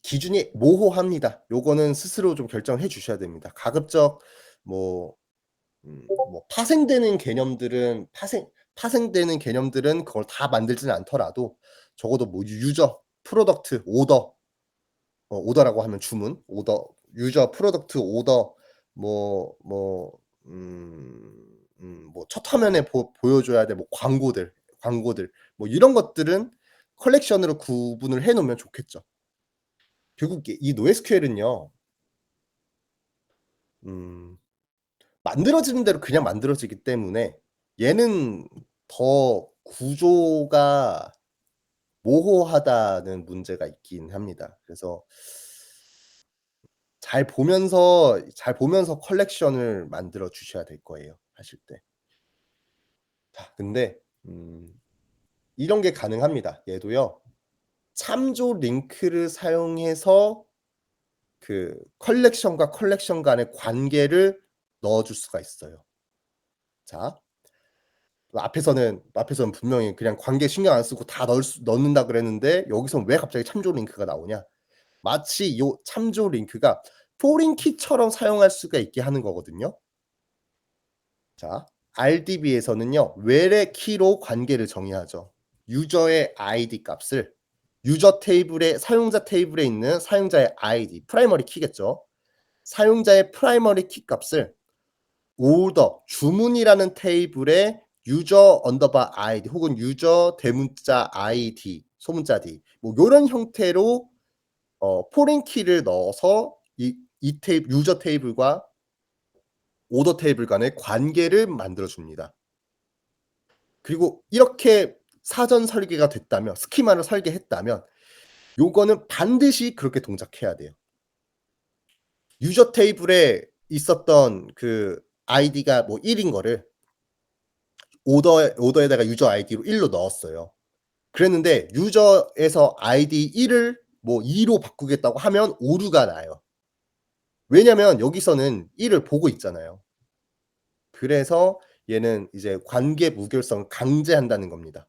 기준이 모호합니다. 요거는 스스로 좀 결정을 해 주셔야 됩니다. 가급적 뭐 뭐 파생되는 개념들은 그걸 다 만들지는 않더라도 적어도 뭐 유저, 프로덕트, 오더라고 하면 주문, 유저, 프로덕트, 오더, 뭐 첫 화면에 보여줘야 될 뭐 광고들 뭐 이런 것들은 컬렉션으로 구분을 해 놓으면 좋겠죠. 결국 이 NoSQL은요, 음 만들어지는 대로 그냥 만들어지기 때문에 얘는 더 구조가 모호하다는 문제가 있긴 합니다. 그래서 잘 보면서 컬렉션을 만들어 주셔야 될 거예요, 하실 때. 자 근데 이런 게 가능합니다. 얘도요. 참조 링크를 사용해서 컬렉션과 컬렉션 간의 관계를 넣어 줄 수가 있어요. 자 앞에서는 분명히 그냥 관계 신경 안 쓰고 다 넣는다 그랬는데, 여기선 왜 갑자기 참조 링크가 나오냐? 마치 요 참조 링크가 포린 키처럼 사용할 수가 있게 하는 거거든요. 자 RDB에서는요, 외래 키로 관계를 정의하죠. 유저의 아이디 값을 사용자 테이블에 있는 사용자의 아이디, 프라이머리 키겠죠. 사용자의 프라이머리 키 값을 주문이라는 테이블에 유저 언더바 아이디 혹은 유저 대문자 아이디, 소문자 D 뭐 요런 형태로 포린 키를 넣어서 유저 테이블과 오더 테이블 간의 관계를 만들어 줍니다. 그리고 이렇게 사전 설계가 됐다면, 스키마를 설계했다면 요거는 반드시 그렇게 동작해야 돼요. 유저 테이블에 있었던 아이디가 뭐 1인 거를 오더에다가 유저 아이디로 1로 넣었어요. 그랬는데 유저에서 아이디 1을 뭐 2로 바꾸겠다고 하면 오류가 나요. 왜냐면 여기서는 1을 보고 있잖아요. 그래서 얘는 이제 관계 무결성을 강제한다는 겁니다.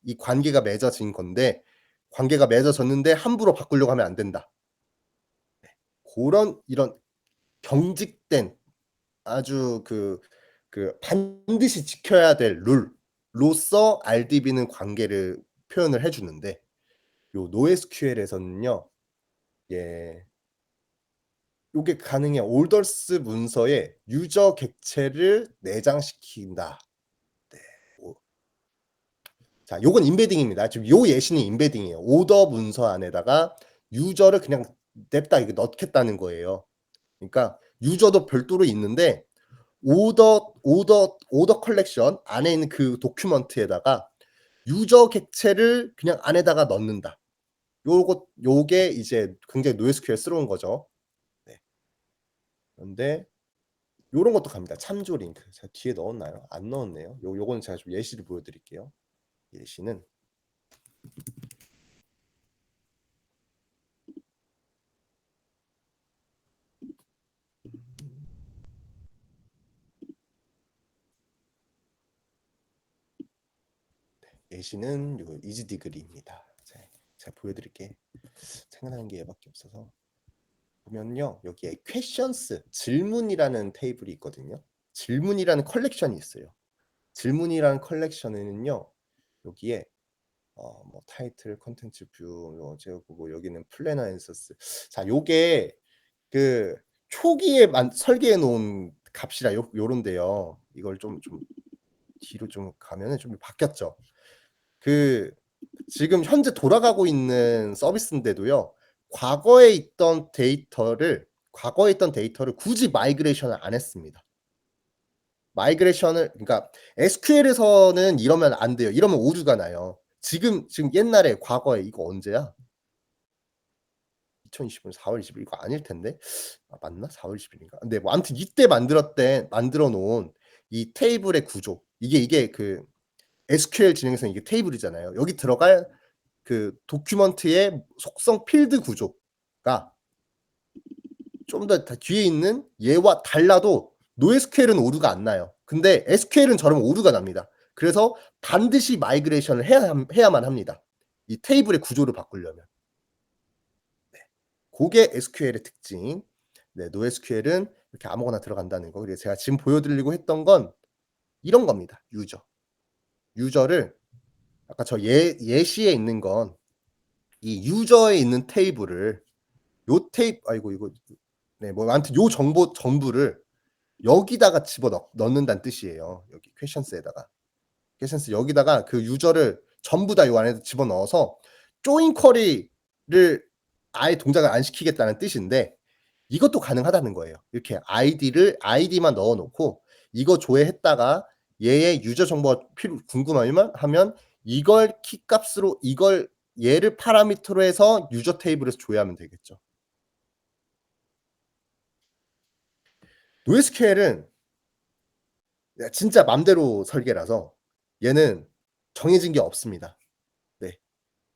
이 관계가 맺어진 건데, 관계가 맺어졌는데 함부로 바꾸려고 하면 안 된다. 고런 이런 경직된, 아주 반드시 지켜야 될 룰로서 RDB는 관계를 표현을 해 주는데, 요 NoSQL에서는요. 예. 요게 가능해요. 올더스 문서에 유저 객체를 내장시킨다. 네. 오 자 요건 임베딩입니다. 지금 요 예시는 임베딩이에요. 오더 문서 안에다가 유저를 그냥 냅다 이렇게 넣겠다는 거예요. 그러니까 유저도 별도로 있는데 오더 컬렉션 안에 있는 그 도큐먼트에다가 유저 객체를 그냥 안에다가 넣는다. 요게 이제 굉장히 노에스큐엘스러운 거죠. 네. 그런데 요런 것도 갑니다. 참조 링크. 제가 뒤에 넣었나요? 안 넣었네요. 요거는 제가 좀 예시를 보여 드릴게요. 예시는 예시는 요 이즈디그리입니다. 제가 보여 드릴게. 생각나는 게 얘밖에 없어서. 보면요. 여기에 퀘션스 질문이라는 테이블이 있거든요. 질문이라는 컬렉션이 있어요. 질문이라는 컬렉션에는요. 여기에 뭐 타이틀, 콘텐츠 뷰, 뭐 제어보고 여기는 플래너 앤서스. 자, 요게 그 초기에 설계해 놓은 값이라 요런데요. 이걸 좀 뒤로 좀 가면은 좀 바뀌었죠. 그 지금 현재 돌아가고 있는 서비스인데도요. 과거에 있던 데이터를 굳이 마이그레이션을 안 했습니다. 마이그레이션을 그러니까 SQL에서는 이러면 안 돼요. 이러면 오류가 나요. 지금 옛날에 과거에 이거 언제야? 2025년 4월 20일 이거 아닐 텐데. 아 맞나? 4월 20 일인가? 근데 뭐 아무튼 이때 만들어 놓은 이 테이블의 구조 이게 그 SQL 진행에서는 이게 테이블이잖아요. 여기 들어갈 그 도큐먼트의 속성 필드 구조가 좀 더 뒤에 있는 얘와 달라도 노에스큐엘은 오류가 안 나요. 근데 SQL은 저러면 오류가 납니다. 그래서 반드시 마이그레이션을 해야만 합니다. 이 테이블의 구조를 바꾸려면. 네. 고게 SQL의 특징. 네, 노에스큐엘은 이렇게 아무거나 들어간다는 거. 그리고 제가 지금 보여드리려고 했던 건 이런 겁니다. 유저를 아까 저 예시에 있는 건 이 유저에 있는 테이블을 아이고 이거 네 뭐 아무튼 요 정보 전부를 여기다가 넣는다는 뜻이에요. 여기 퀘션스에다가. 퀘션스 여기다가 그 유저를 전부 다 요 안에 집어넣어서 조인 쿼리를 아예 동작을 안 시키겠다는 뜻인데 이것도 가능하다는 거예요. 이렇게 아이디만 넣어 놓고 이거 조회했다가 얘의 유저 정보가 궁금하면 이걸 키 값으로 얘를 파라미터로 해서 유저 테이블에서 조회하면 되겠죠. 노에스큐엘은 진짜 맘대로 설계라서 얘는 정해진 게 없습니다. 네.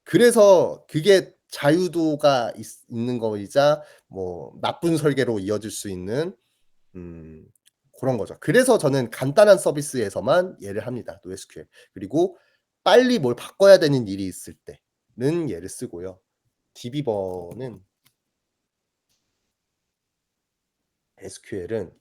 그래서 그게 자유도가 있는 거이자 뭐 나쁜 설계로 이어질 수 있는 음 고런 거죠. 그래서 저는 간단한 서비스에서만 얘를 합니다, 노에스큐엘. 그리고 빨리 뭘 바꿔야 되는 일이 있을 때는 얘를 쓰고요. DB버는 SQL은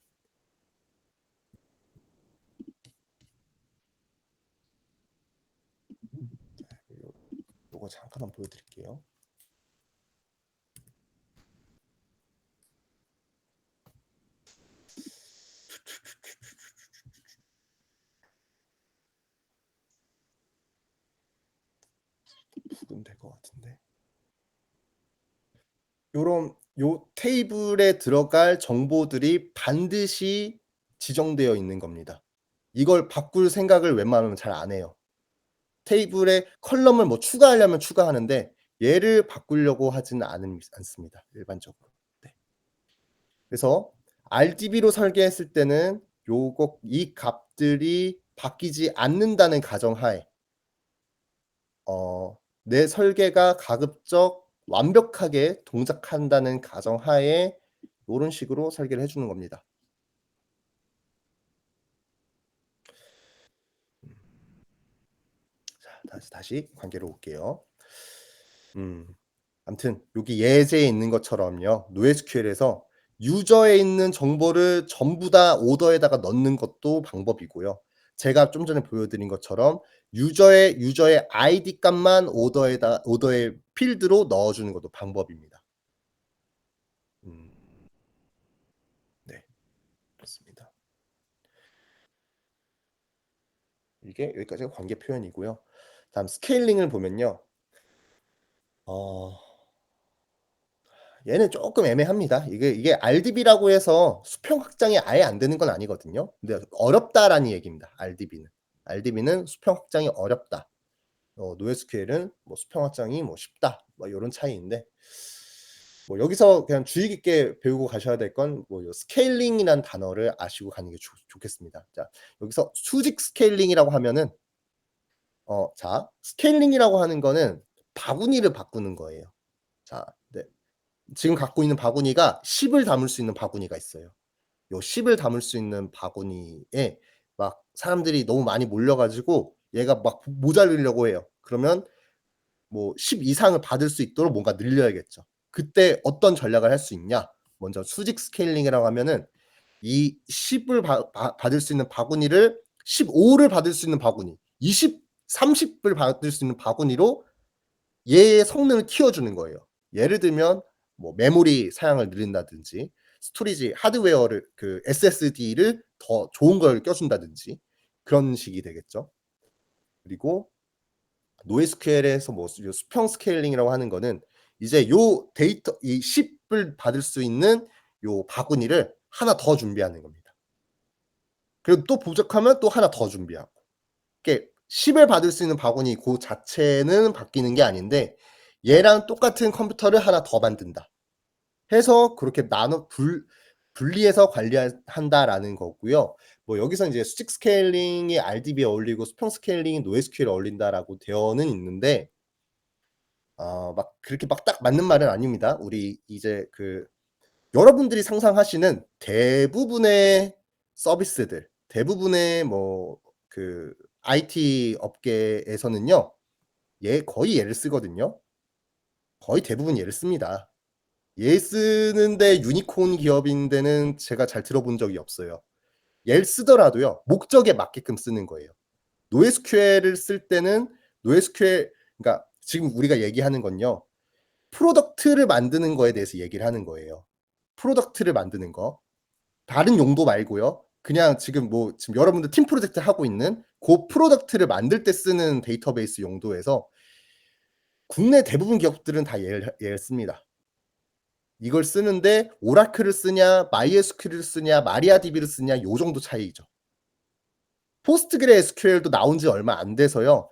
요거 잠깐만 보여 드릴게요. 부으면 될 것 같은데. 요 테이블에 들어갈 정보들이 반드시 지정되어 있는 겁니다. 이걸 바꿀 생각을 웬만하면 잘 안 해요. 테이블에 컬럼을 뭐 추가하려면 추가하는데 얘를 바꾸려고 하지는 않습니다, 일반적으로. 네. 그래서 RDB로 설계했을 때는 이 값들이 바뀌지 않는다는 가정하에 내 설계가 가급적 완벽하게 동작한다는 가정하에 요런 식으로 설계를 해 주는 겁니다. 자 다시 관계로 올게요. 아무튼 여기 예제에 있는 것처럼요. NoSQL에서 유저에 있는 정보를 전부 다 오더에다가 넣는 것도 방법이고요. 제가 좀 전에 보여드린 것처럼 유저의 아이디 값만 오더의 필드로 넣어주는 것도 방법입니다. 음. 이게 여기까지가 관계 표현이고요. 다음 스케일링을 보면요. 어 얘는 쪼끔 애매합니다. 이게 RDB라고 해서 수평 확장이 아예 안 되는 건 아니거든요. 근데 어렵다라는 얘기입니다, RDB는. RDB는 수평 확장이 어렵다. NoSQL은 뭐 수평 확장이 뭐 쉽다. 뭐 요런 차이인데 뭐 여기서 그냥 주의 깊게 배우고 가셔야 될 건 뭐 요 스케일링이라는 단어를 아시고 가는 게 좋겠습니다. 자, 여기서 수직 스케일링이라고 하면은 자, 스케일링이라고 하는 거는 바구니를 바꾸는 거예요. 자, 네. 지금 갖고 있는 바구니가 10을 담을 수 있는 바구니가 있어요. 요 10을 담을 수 있는 바구니에 막 사람들이 너무 많이 몰려 가지고 얘가 막 모자라려고 해요. 그러면 뭐 10 이상을 받을 수 있도록 뭔가 늘려야겠죠. 그때 어떤 전략을 할 수 있냐? 먼저 수직 스케일링이라고 하면은 이 10을 받을 수 있는 바구니를 15를 받을 수 있는 바구니, 20, 30을 받을 수 있는 바구니로 얘의 성능을 키워주는 거예요. 예를 들면 뭐 메모리 사양을 늘린다든지 스토리지 하드웨어를 그 SSD를 더 좋은 걸 껴준다든지 그런 식이 되겠죠. 그리고 NoSQL에서 뭐 요 수평 스케일링이라고 하는 거는 이제 요 데이터 이 10을 받을 수 있는 요 바구니를 하나 더 준비하는 겁니다. 그리고 또 부족하면 또 하나 더 준비하고. 이게 10을 받을 수 있는 바구니 고 자체는 바뀌는 게 아닌데 얘랑 똑같은 컴퓨터를 하나 더 만든다 해서 그렇게 나눠 분리해서 한다라는 거고요. 뭐 여기서 인제 수직 스케일링이 RDB에 어울리고 수평 스케일링이 NoSQL에 어울린다라고 되어는 있는데 막 그렇게 막 딱 맞는 말은 아닙니다. 우리 이제 그 여러분들이 상상하시는 대부분의 서비스들, 대부분의 뭐 그 IT 업계에서는요. 거의 얘를 쓰거든요. 거의 대부분 얘를 씁니다. 얘 쓰는데 유니콘 기업인 데는 제가 잘 들어본 적이 없어요. 얘를 쓰더라도요. 목적에 맞게끔 쓰는 거예요. NoSQL을 쓸 때는 NoSQL 그러니까 지금 우리가 얘기하는 건요. 프로덕트를 만드는 거에 대해서 얘기를 하는 거예요. 프로덕트를 만드는 거. 다른 용도 말고요. 그냥 지금 뭐 지금 여러분들 팀 프로젝트 하고 있는 고 프로덕트를 만들 때 쓰는 데이터베이스 용도에서 국내 대부분 기업들은 다 얘를 씁니다. 이걸 쓰는데 오라클을 쓰냐 마이에스큐엘을 쓰냐 마리아DB를 쓰냐 요 정도 차이죠. 포스트그레SQL도 나온 지 얼마 안 돼서요.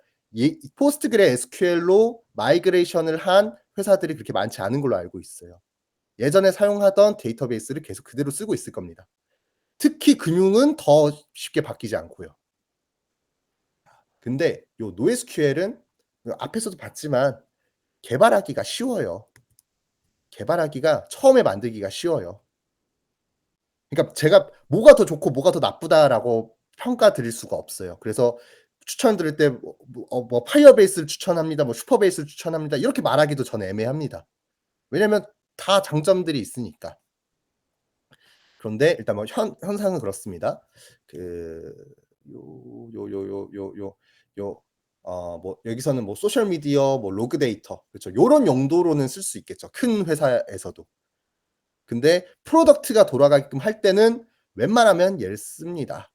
포스트그레SQL로 마이그레이션을 한 회사들이 그렇게 많지 않은 걸로 알고 있어요. 예전에 사용하던 데이터베이스를 계속 그대로 쓰고 있을 겁니다. 특히 금융은 더 쉽게 바뀌지 않고요. 근데 요 NoSQL은 앞에서도 봤지만 개발하기가 쉬워요. 개발하기가 처음에 만들기가 쉬워요. 그러니까 제가 뭐가 더 좋고 뭐가 더 나쁘다라고 평가드릴 수가 없어요. 그래서 추천드릴 때 뭐 파이어베이스를 추천합니다. 뭐 슈퍼베이스를 추천합니다. 이렇게 말하기도 저는 애매합니다. 왜냐면 다 장점들이 있으니까. 그런데 일단 뭐 현상은 그렇습니다. 그 요 뭐 여기서는 뭐 소셜 미디어 뭐 로그 데이터 그렇죠. 요런 용도로는 쓸 수 있겠죠, 큰 회사에서도. 근데 프로덕트가 돌아가게끔 할 때는 웬만하면 얘를 씁니다.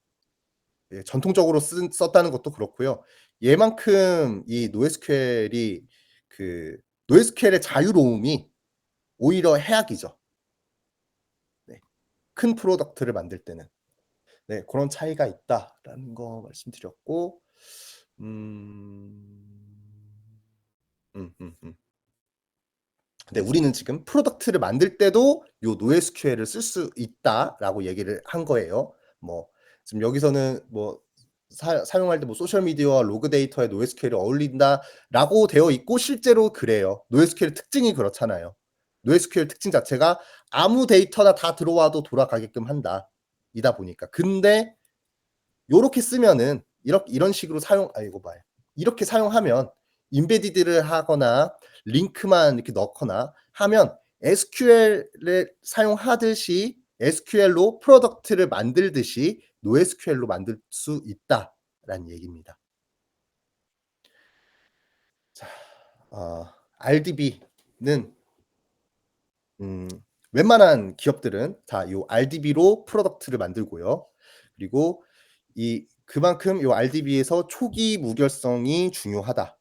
예, 전통적으로 썼다는 것도 그렇고요. 얘만큼 이 NoSQL이 그 NoSQL의 자유로움이 오히려 해악이죠. 네. 큰 프로덕트를 만들 때는. 네, 고런 차이가 있다라는 거 말씀드렸고 음. 음음음. 근데 우리는 지금 프로덕트를 만들 때도 요 NoSQL을 쓸 수 있다라고 얘기를 한 거예요. 뭐 지금 여기서는 뭐 사용할 때 뭐 소셜 미디어와 로그 데이터에 NoSQL이 어울린다라고 되어 있고 실제로 그래요. NoSQL 특징이 그렇잖아요. NoSQL 특징 자체가 아무 데이터나 다 들어와도 돌아가게끔 한다. 이다 보니까. 근데 요렇게 쓰면은 이런 식으로 아이고 봐요. 이렇게 사용하면 임베디드를 하거나 링크만 이렇게 넣거나 하면 SQL을 사용하듯이 SQL로 프로덕트를 만들듯이 NoSQL로 만들 수 있다라는 얘기입니다. 자, RDB는 음 웬만한 기업들은 다 요 RDB로 프로덕트를 만들고요. 그리고 이 그만큼 요 RDB에서 초기 무결성이 중요하다.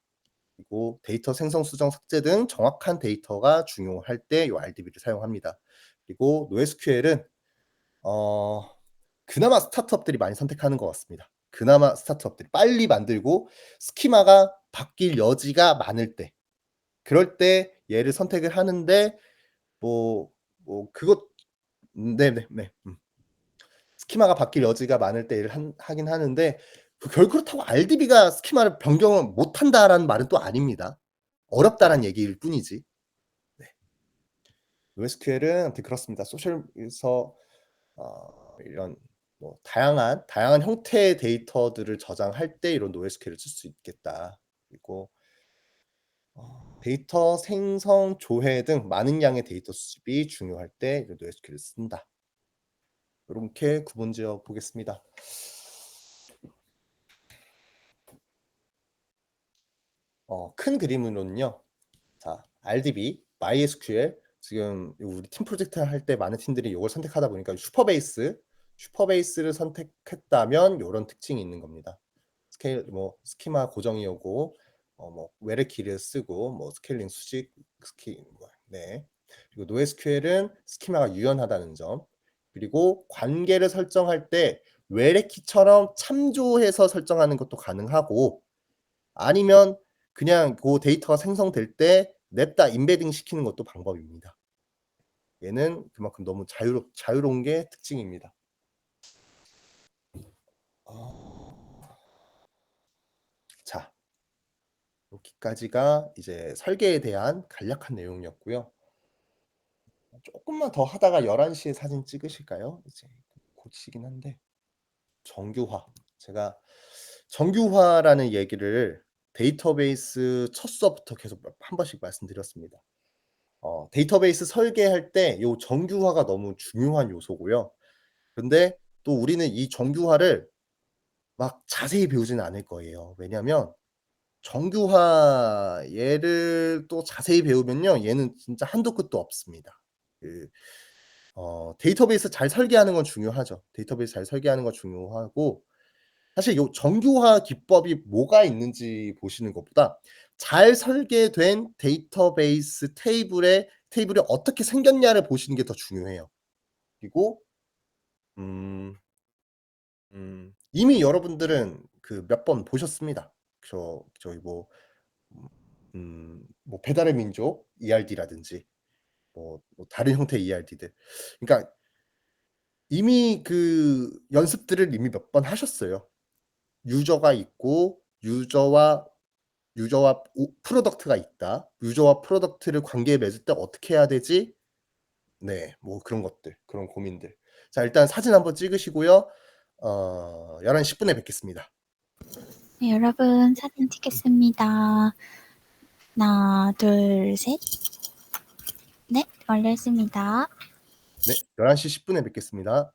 그리고 데이터 생성, 수정, 삭제 등 정확한 데이터가 중요할 때 요 RDB를 사용합니다. 그리고 NoSQL은 어 그나마 스타트업들이 많이 선택하는 것 같습니다. 그나마 스타트업들이 빨리 만들고 스키마가 바뀔 여지가 많을 때, 그럴 때 얘를 선택을 하는데 그것 네네네. 스키마가 바뀔 여지가 많을 때 얘를 하긴 하는데 결 그렇다고 RDB가 스키마를 변경을 못한다라는 말은 또 아닙니다. 어렵다라는 얘기일 뿐이지. 네. NoSQL은 아무튼 그렇습니다. 소셜에서 이런 다양한 형태의 데이터들을 저장할 때 이런 NoSQL을 쓸 수 있겠다. 그리고 데이터 생성, 조회 등 많은 양의 데이터 수집이 중요할 때 이런 NoSQL을 쓴다. 요렇게 구분지어 보겠습니다. 큰 그림으로는요. 자, RDB, MySQL 지금 우리 팀 프로젝트 할 때 많은 팀들이 요걸 선택하다 보니까 슈퍼베이스를 선택했다면 요런 특징이 있는 겁니다. 스키마 고정이 오고 외래키를 쓰고 스케일링 수직 네. 그리고 NoSQL은 스키마가 유연하다는 점. 그리고 관계를 설정할 때 외래키처럼 참조해서 설정하는 것도 가능하고, 아니면 그냥 고 데이터가 생성될 때 냅다 임베딩 시키는 것도 방법입니다. 얘는 그만큼 너무 자유로운 게 특징입니다. 자, 여기까지가 이제 설계에 대한 간략한 내용이었고요. 쪼끔만 더 하다가 11 시에 사진 찍으실까요? 이제 곧 시긴 한데. 정규화. 제가 정규화라는 얘기를 데이터베이스 첫 수업부터 계속 한 번씩 말씀드렸습니다. 데이터베이스 설계할 때 요 정규화가 너무 중요한 요소고요. 근데 또 우리는 이 정규화를 막 자세히 배우지는 않을 거예요. 왜냐면 정규화 얘를 또 자세히 배우면요, 얘는 진짜 한도 끝도 없습니다. 그 데이터베이스 잘 설계하는 건 중요하죠. 데이터베이스 잘 설계하는 건 중요하고, 사실 요 정규화 기법이 뭐가 있는지 보시는 것보다 잘 설계된 데이터베이스 테이블이 어떻게 생겼냐를 보시는 게 더 중요해요. 그리고 음 이미 여러분들은 그 몇 번 보셨습니다. 저희 배달의 민족 ERD라든지 다른 형태의 ERD들. 그러니까 이미 그 연습들을 이미 몇 번 하셨어요. 유저가 있고 유저와 프로덕트가 있다. 유저와 프로덕트를 관계에 맺을 때 어떻게 해야 되지? 네. 그런 것들, 그런 고민들. 자, 일단 사진 한번 찍으시고요. 11시 10 분에 뵙겠습니다. 네, 여러분 사진 찍겠습니다. 하나, 둘, 셋. 네, 완료했습니다. 네. 11시 10 분에 뵙겠습니다.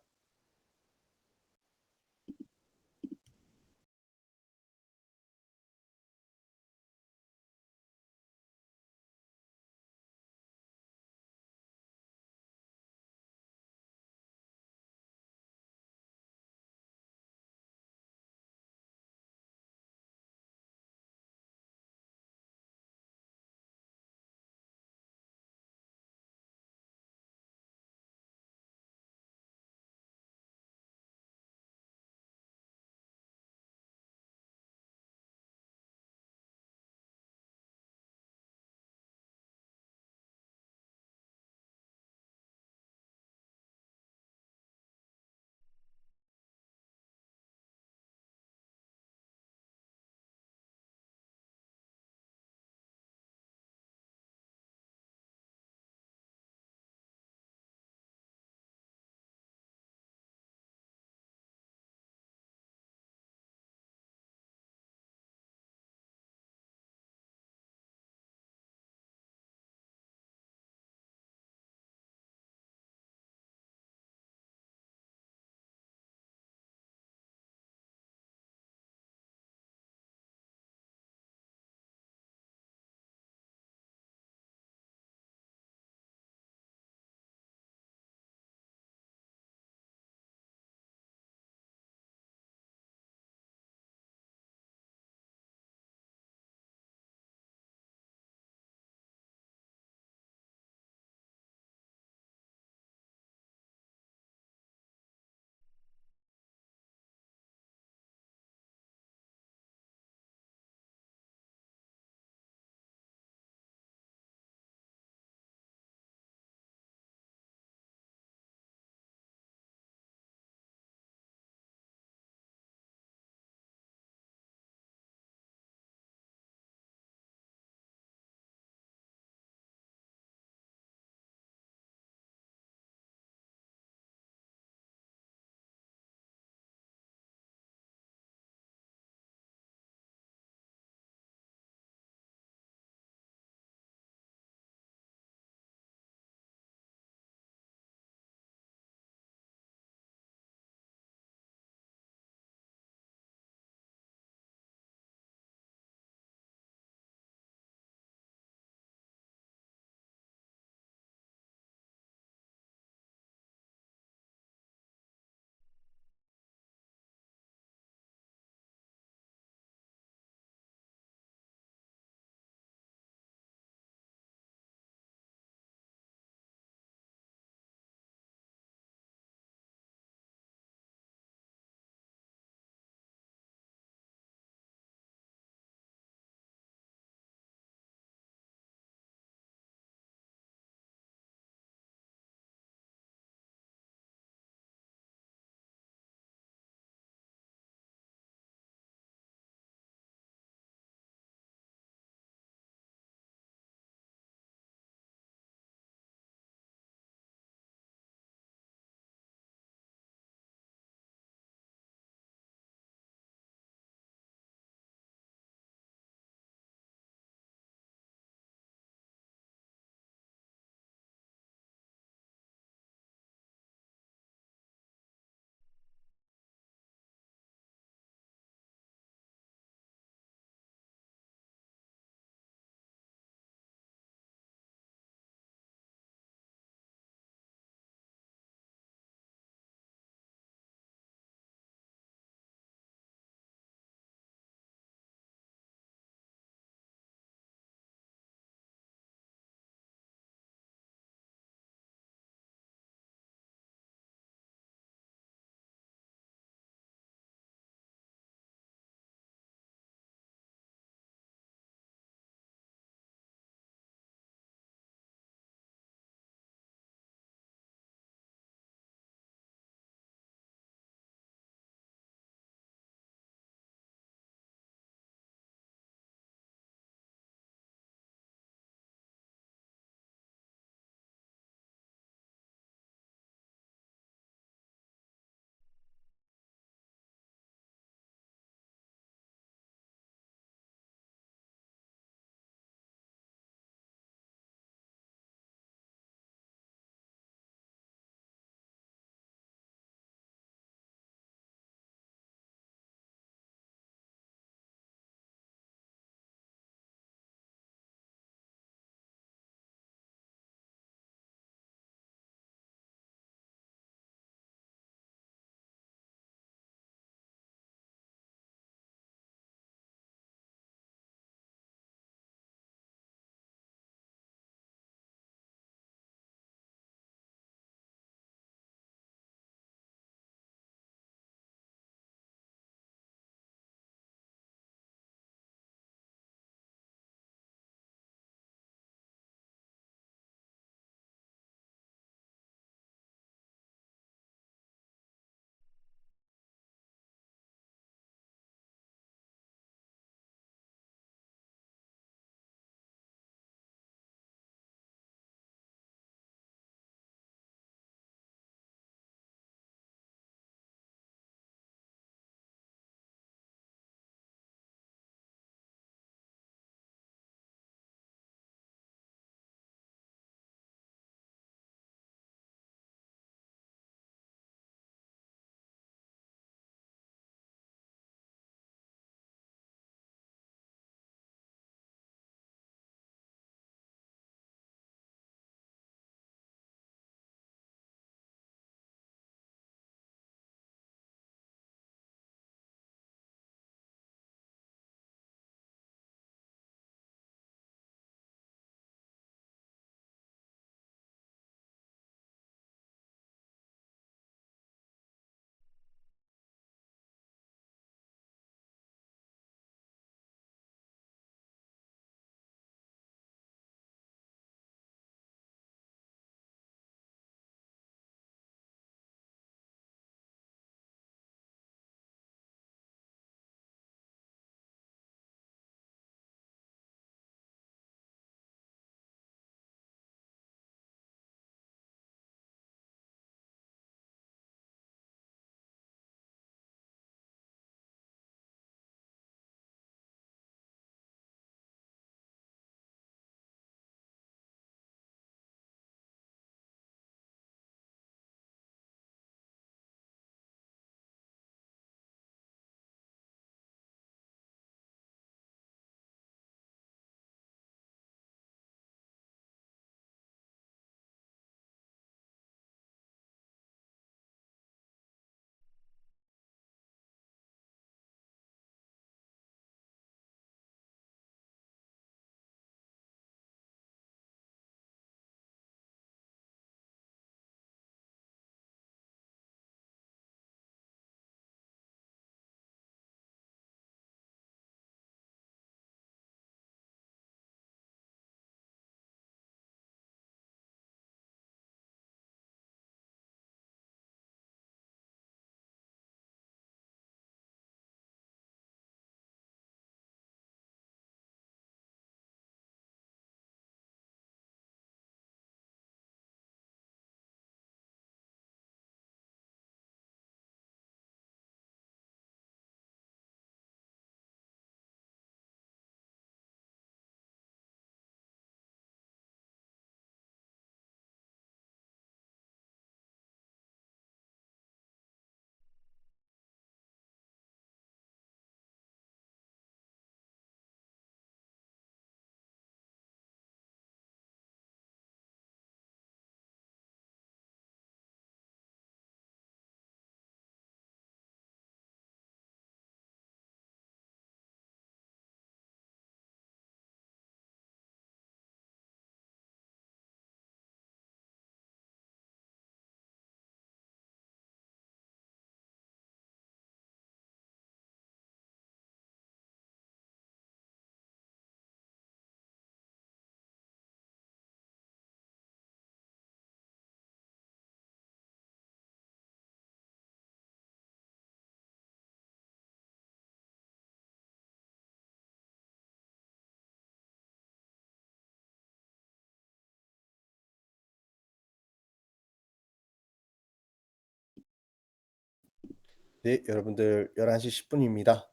네, 여러분들 11시 10분입니다.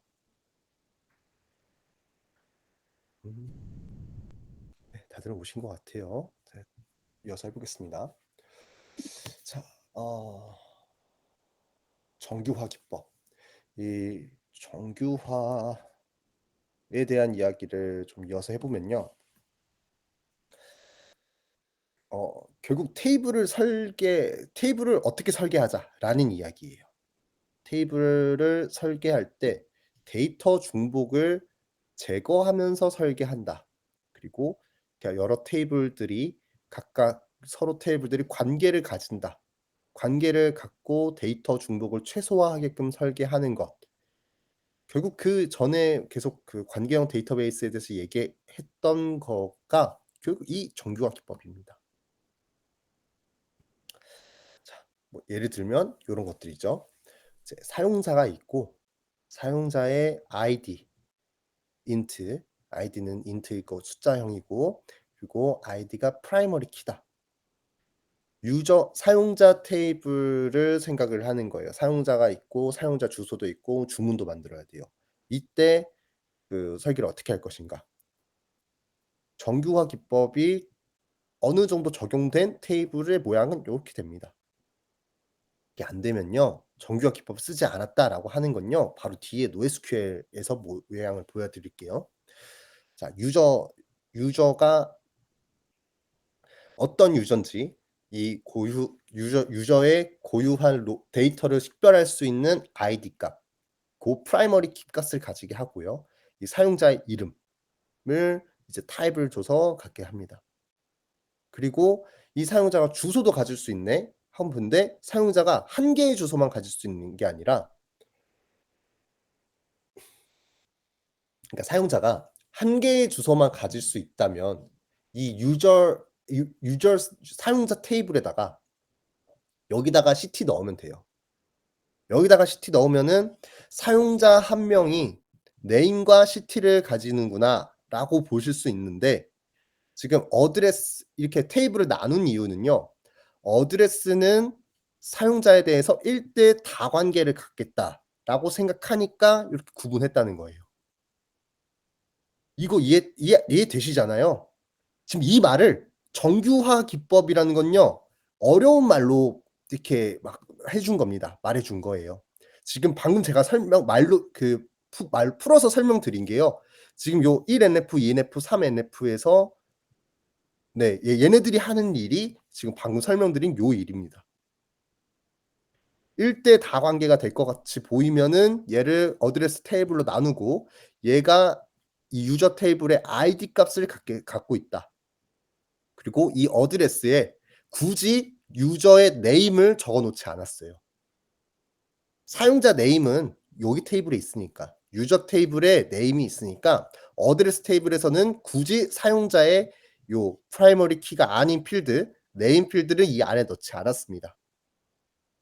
네, 다들 오신 것 같아요. 자, 이어서 해보겠습니다. 자, 정규화 기법. 이 정규화에 대한 이야기를 좀 이어서 해보면요. 결국 테이블을 어떻게 설계하자라는 이야기예요. 테이블을 설계할 때 데이터 중복을 제거하면서 설계한다. 그리고 여러 테이블들이 각각 서로 테이블들이 관계를 가진다. 관계를 갖고 데이터 중복을 최소화하게끔 설계하는 것. 결국 그 전에 계속 그 관계형 데이터베이스에 대해서 얘기했던 거가 결국 이 정규화 기법입니다. 자, 뭐 예를 들면 요런 것들이죠. 이제 사용자가 있고 사용자의 아이디 int, 아이디는 int이고 숫자형이고 그리고 아이디가 프라이머리 키다. 사용자 테이블을 생각을 하는 거예요. 사용자가 있고 사용자 주소도 있고 주문도 만들어야 돼요. 이때 그 설계를 어떻게 할 것인가? 정규화 기법이 어느 정도 적용된 테이블의 모양은 요렇게 됩니다. 이게 안 되면요. 정규화 기법을 쓰지 않았다라고 하는 건요. 바로 뒤에 NoSQL에서 모양을 보여드릴게요. 자, 유저가 어떤 유저인지 이 유저의 고유한 데이터를 식별할 수 있는 아이디 값, 그 프라이머리 키 값을 가지게 하고요. 이 사용자의 이름을 이제 타입을 줘서 갖게 합니다. 그리고 이 사용자가 주소도 가질 수 있네. 한 본데 사용자가 한 개의 주소만 가질 수 있는 게 아니라 그러니까 사용자가 한 개의 주소만 가질 수 있다면 이 유저 사용자 테이블에다가 여기다가 CT 넣으면 돼요. 여기다가 CT 넣으면은 사용자 한 명이 네임과 CT를 가지는구나라고 보실 수 있는데 지금 어드레스 이렇게 테이블을 나눈 이유는요. 어드레스는 사용자에 대해서 1대 다관계를 갖겠다라고 생각하니까 이렇게 구분했다는 거예요. 이거 이해되시잖아요. 지금 이 말을 정규화 기법이라는 건요. 어려운 말로 이렇게 막 해준 겁니다. 말해 준 거예요. 지금 방금 제가 말로 말 풀어서 설명드린 게요. 지금 요 1NF, 2NF, 3NF에서 네, 얘네들이 하는 일이 지금 방금 설명드린 요 일입니다. 1대 다관계가 될 것 같이 보이면은 얘를 어드레스 테이블로 나누고 얘가 이 유저 테이블의 아이디 값을 갖고 있다. 그리고 이 어드레스에 굳이 유저의 네임을 적어 놓지 않았어요. 사용자 네임은 여기 테이블에 있으니까 유저 테이블에 네임이 있으니까 어드레스 테이블에서는 굳이 사용자의 요 프라이머리 키가 아닌 필드, 네임 필드를 이 안에 넣지 않았습니다.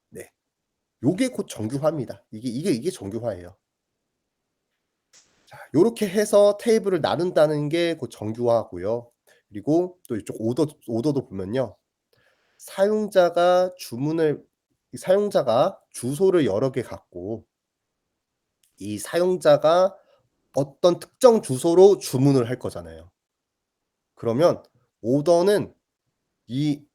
네. 요게 곧 정규화입니다. 이게 정규화예요. 자, 요렇게 해서 테이블을 나눈다는 게 곧 정규화고요. 그리고 또 이쪽 오더도 보면요. 사용자가 주소를 여러 개 갖고 이 사용자가 어떤 특정 주소로 주문을 할 거잖아요. 그러면 오더는 이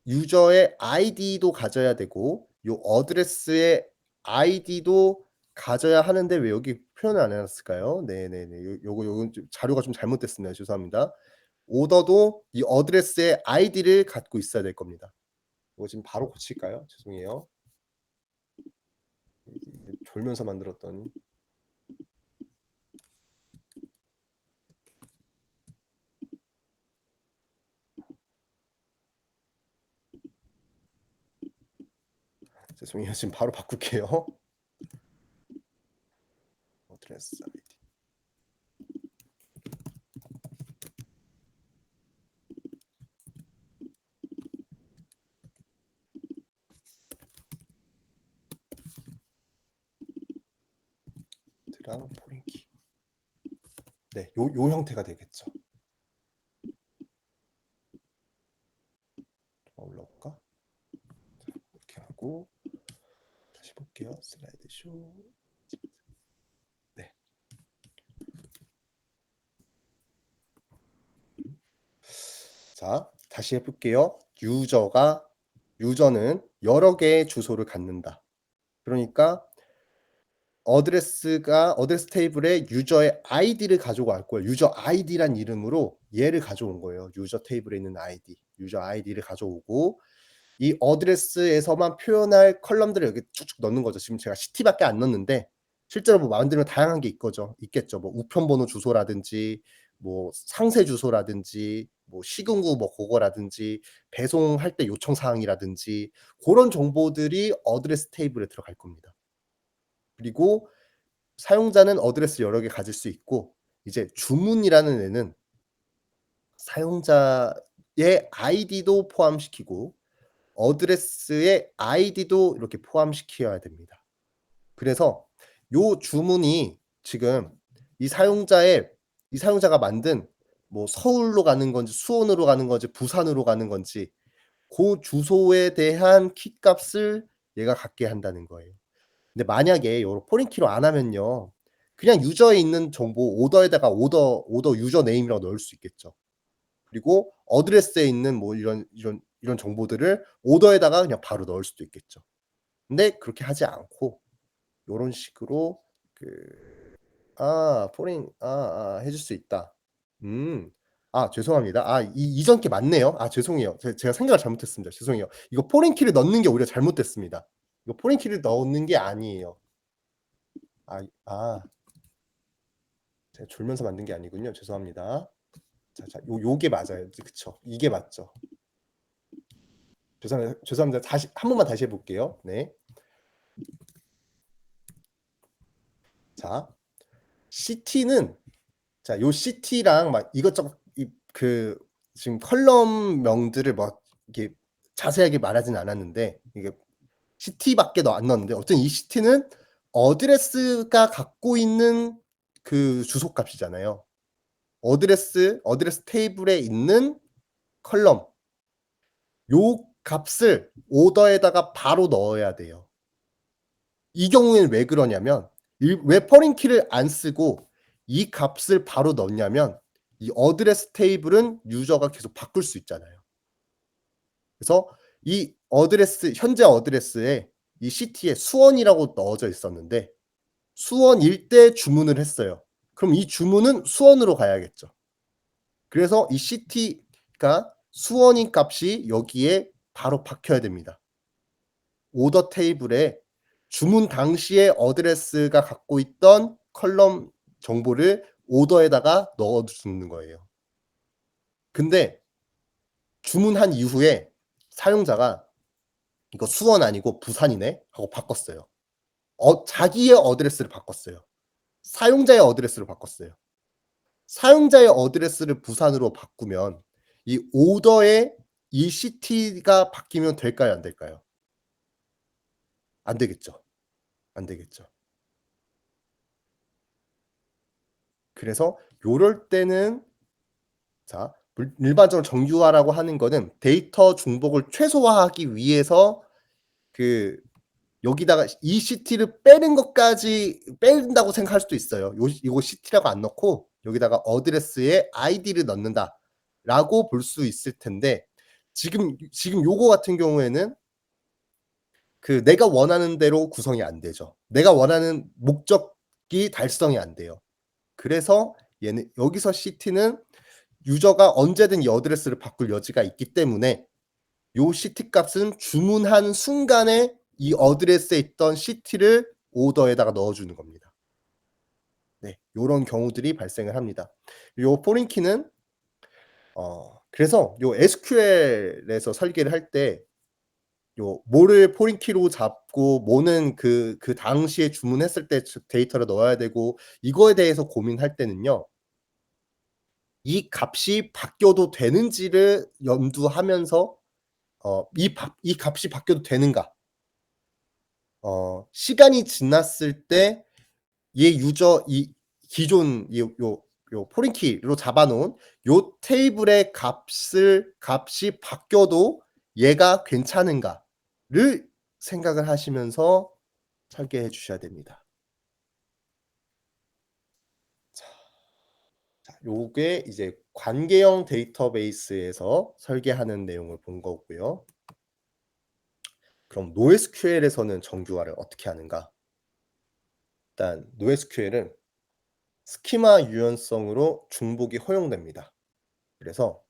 유저의 아이디도 가져야 되고 요 어드레스의 아이디도 가져야 하는데 왜 여기 표현을 안 해 놨을까요? 네네네. 요건 좀 자료가 좀 잘못됐습니다. 죄송합니다. 오더도 이 어드레스의 아이디를 갖고 있어야 될 겁니다. 이거 지금 바로 고칠까요? 죄송해요. 졸면서 만들었더니 죄송해요. 지금 바로 바꿀게요. 어드레스 아이디. 랑 포린키. 네, 요 형태가 되겠죠. 올라올까? 이렇게 하고 다시 볼게요. 볼게요. 슬라이드 쇼. 네. 자, 다시 해볼게요. 유저는 여러 개의 주소를 갖는다. 그러니까 어드레스 테이블에 유저의 아이디를 가지고 갈 거예요. 유저 아이디란 이름으로 얘를 가져온 거예요. 유저 테이블에 있는 아이디. 유저 아이디를 가져오고 이 어드레스에서만 표현할 컬럼들을 여기 쭉쭉 넣는 거죠. 지금 제가 시티밖에 안 넣었는데 실제로 뭐 만들면 다양한 게 있겠죠. 뭐 우편번호 주소라든지 뭐 상세 주소라든지 뭐 시군구 뭐 그거라든지 배송할 때 요청 사항이라든지 고런 정보들이 어드레스 테이블에 들어갈 겁니다. 그리고 사용자는 어드레스 여러 개 가질 수 있고 이제 주문이라는 애는 사용자의 아이디도 포함시키고 어드레스의 아이디도 이렇게 포함시켜야 됩니다. 그래서 요 주문이 지금 이 사용자가 만든 뭐 서울로 가는 건지 수원으로 가는 건지 부산으로 가는 건지 고 주소에 대한 키 값을 얘가 갖게 한다는 거예요. 근데 만약에 요런 포린 키로 안 하면요. 그냥 유저에 있는 정보 오더에다가 오더 유저 네임이라고 넣을 수 있겠죠. 그리고 어드레스에 있는 뭐 이런 정보들을 오더에다가 그냥 바로 넣을 수도 있겠죠. 근데 그렇게 하지 않고 요런 식으로 포린 해줄 수 있다. 죄송합니다. 이전 게 맞네요. 죄송해요. 제가 생각을 잘못했습니다. 죄송해요. 이거 포린 키를 넣는 게 오히려 잘못됐습니다. 이거 포린 키를 넣는 게 아니에요. 제가 졸면서 만든 게 아니군요. 죄송합니다. 요게 맞아요. 그쵸. 이게 맞죠. 죄송합니다. 다시 한 번만 다시 해볼게요. 네. 자, CT는 요 CT랑 막 이것저것 지금 컬럼명들을 막 이렇게 자세하게 말하진 않았는데 이게 CT밖에 안 넣었는데 어쨌든 이 CT는 어드레스가 갖고 있는 그 주소값이잖아요. 어드레스 테이블에 있는 컬럼 요 값을 오더에다가 바로 넣어야 돼요. 이 경우에는 왜 그러냐면 왜 포린 키를 안 쓰고 이 값을 바로 넣냐면 이 어드레스 테이블은 유저가 계속 바꿀 수 있잖아요. 그래서 이 현재 어드레스에 이 CT에 수원이라고 넣어져 있었는데 수원일 때 주문을 했어요. 그럼 이 주문은 수원으로 가야겠죠. 그래서 이 CT가 수원인 값이 여기에 바로 박혀야 됩니다. 오더 테이블에 주문 당시에 어드레스가 갖고 있던 컬럼 정보를 오더에다가 넣어 주는 거예요. 근데 주문한 이후에 사용자가 이거 수원 아니고 부산이네 하고 바꿨어요. 자기의 어드레스를 바꿨어요. 사용자의 어드레스를 바꿨어요. 사용자의 어드레스를 부산으로 바꾸면 이 오더에 이 CT가 바뀌면 될까요? 안 될까요? 안 되겠죠. 안 되겠죠. 그래서 요럴 때는 일반적으로 정규화라고 하는 거는 데이터 중복을 최소화하기 위해서 여기다가 이 CT를 뺀다고 생각할 수도 있어요. 이거 CT라고 안 넣고 여기다가 어드레스에 아이디를 넣는다라고 볼 수 있을 텐데 지금 요거 같은 경우에는 내가 원하는 대로 구성이 안 되죠. 내가 원하는 목적이 달성이 안 돼요. 그래서 여기서 CT는 유저가 언제든 이 어드레스를 바꿀 여지가 있기 때문에 요 CT 값은 주문한 순간에 이 어드레스에 있던 CT를 오더에다가 넣어주는 겁니다. 네, 요런 경우들이 발생을 합니다. 요 포린 키는 그래서 요 SQL에서 설계를 할 때 뭐를 포린 키로 잡고 뭐는 그 당시에 주문했을 때 데이터를 넣어야 되고 이거에 대해서 고민할 때는요. 이 값이 바뀌어도 되는지를 염두하면서 이 값이 바뀌어도 되는가? 시간이 지났을 때 이 기존 요 포린 키로 잡아 놓은 요 테이블의 값이 바뀌어도 얘가 괜찮은가를 생각을 하시면서 설계해 주셔야 됩니다. 자, 요게 이제 관계형 데이터베이스에서 설계하는 내용을 본 거고요. 그럼 NoSQL에서는 정규화를 어떻게 하는가? 일단 NoSQL은 스키마 유연성으로 중복이 허용됩니다. 그래서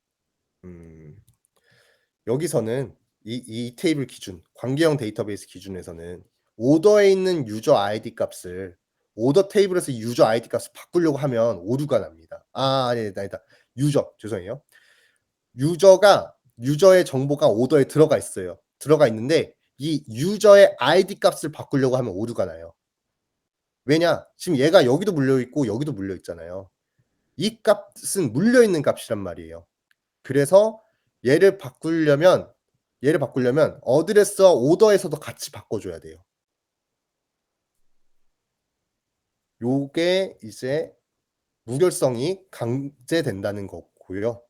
여기서는 이 테이블 기준, 관계형 데이터베이스 기준에서는 오더에 있는 유저 아이디 값을 오더 테이블에서 유저 아이디 값을 바꾸려고 하면 오류가 납니다. 아니다. 죄송해요. 유저의 정보가 오더에 들어가 있어요. 들어가 있는데 이 유저의 아이디 값을 바꾸려고 하면 오류가 나요. 왜냐? 지금 얘가 여기도 물려 있고 여기도 물려 있잖아요. 이 값은 물려 있는 값이란 말이에요. 그래서 얘를 바꾸려면 어드레스와 오더에서도 같이 바꿔줘야 돼요. 요게 이제 무결성이 강제된다는 거고요.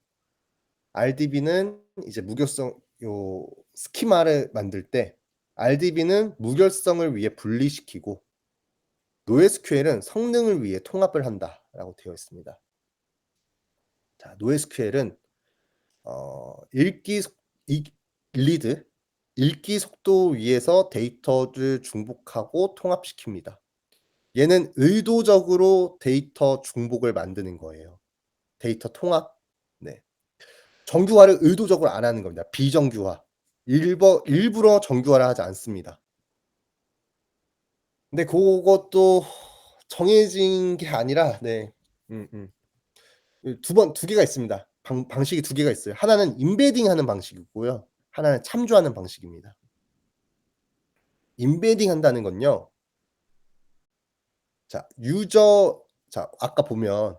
RDB는 이제 무결성 스키마를 만들 때 RDB는 무결성을 위해 분리시키고 NoSQL은 성능을 위해 통합을 한다라고 되어 있습니다. 자, NoSQL은 읽기 속도 위에서 데이터를 중복하고 통합시킵니다. 얘는 의도적으로 데이터 중복을 만드는 거예요. 데이터 통합. 네. 정규화를 의도적으로 안 하는 겁니다. 비정규화. 일부러 정규화를 하지 않습니다. 근데 그것도 정해진 게 아니라 두 개가 있습니다. 방식이 두 개가 있어요. 하나는 임베딩 하는 방식이고요. 하나는 참조하는 방식입니다. 임베딩 한다는 건요. 자, 아까 보면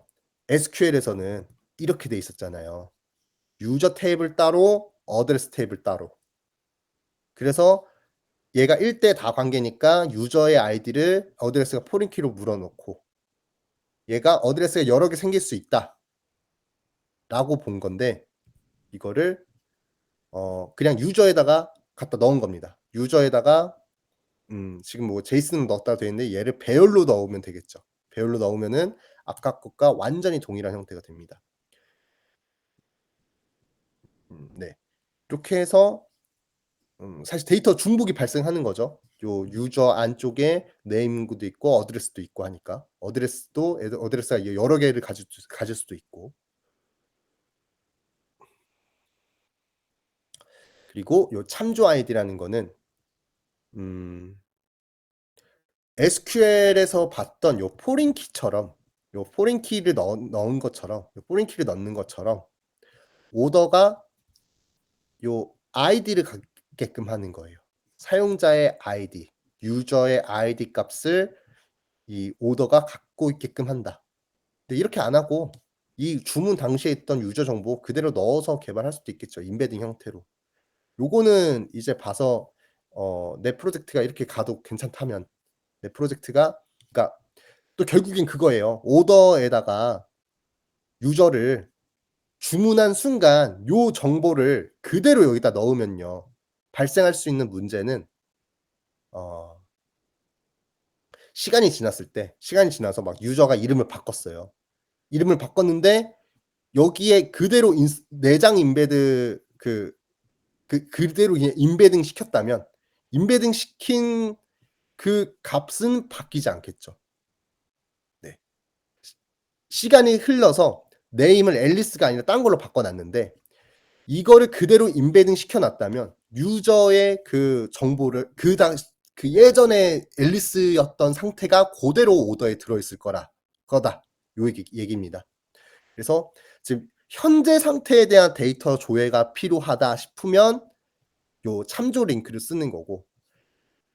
SQL에서는 이렇게 돼 있었잖아요. 유저 테이블 따로, 어드레스 테이블 따로. 그래서 얘가 1대 다 관계니까 유저의 아이디를 어드레스가 포린키로 물어놓고 얘가 어드레스가 여러 개 생길 수 있다 라고 본 건데 이거를 그냥 유저에다가 갖다 넣은 겁니다. 유저에다가 지금 뭐 제이슨을 넣었다 돼 있는데 얘를 배열로 넣으면 되겠죠. 배열로 넣으면은 아까 것과 완전히 동일한 형태가 됩니다. 네. 이렇게 해서 사실 데이터 중복이 발생하는 거죠. 요 유저 안쪽에 네임구도 있고 어드레스도 있고 하니까 어드레스가 여러 개를 가질 수도 있고 그리고 요 참조 아이디라는 거는 SQL에서 봤던 요 포린키처럼 요 포린키를 넣은 것처럼 요 포린키를 넣는 것처럼 오더가 요 아이디를 갖게끔 하는 거예요. 사용자의 아이디, 유저의 아이디 값을 이 오더가 갖고 있게끔 한다. 근데 이렇게 안 하고 이 주문 당시에 있던 유저 정보 그대로 넣어서 개발할 수도 있겠죠. 임베딩 형태로. 요거는 이제 봐서 내 프로젝트가 이렇게 가도 괜찮다면 내 프로젝트가 그러니까 또 결국엔 그거예요. 오더에다가 유저를 주문한 순간 요 정보를 그대로 여기다 넣으면요. 발생할 수 있는 문제는 시간이 지나서 막 유저가 이름을 바꿨어요. 이름을 바꿨는데 여기에 그대로 내장 임베드 그대로 그냥 임베딩 시켰다면 임베딩 시킨 그 값은 바뀌지 않겠죠. 네. 시간이 흘러서 네임을 앨리스가 아니라 딴 걸로 바꿔놨는데 이거를 그대로 임베딩 시켜놨다면 유저의 그 정보를 그 예전에 앨리스였던 상태가 그대로 오더에 들어있을 거다. 요 얘기입니다. 그래서 지금 현재 상태에 대한 데이터 조회가 필요하다 싶으면 요 참조 링크를 쓰는 거고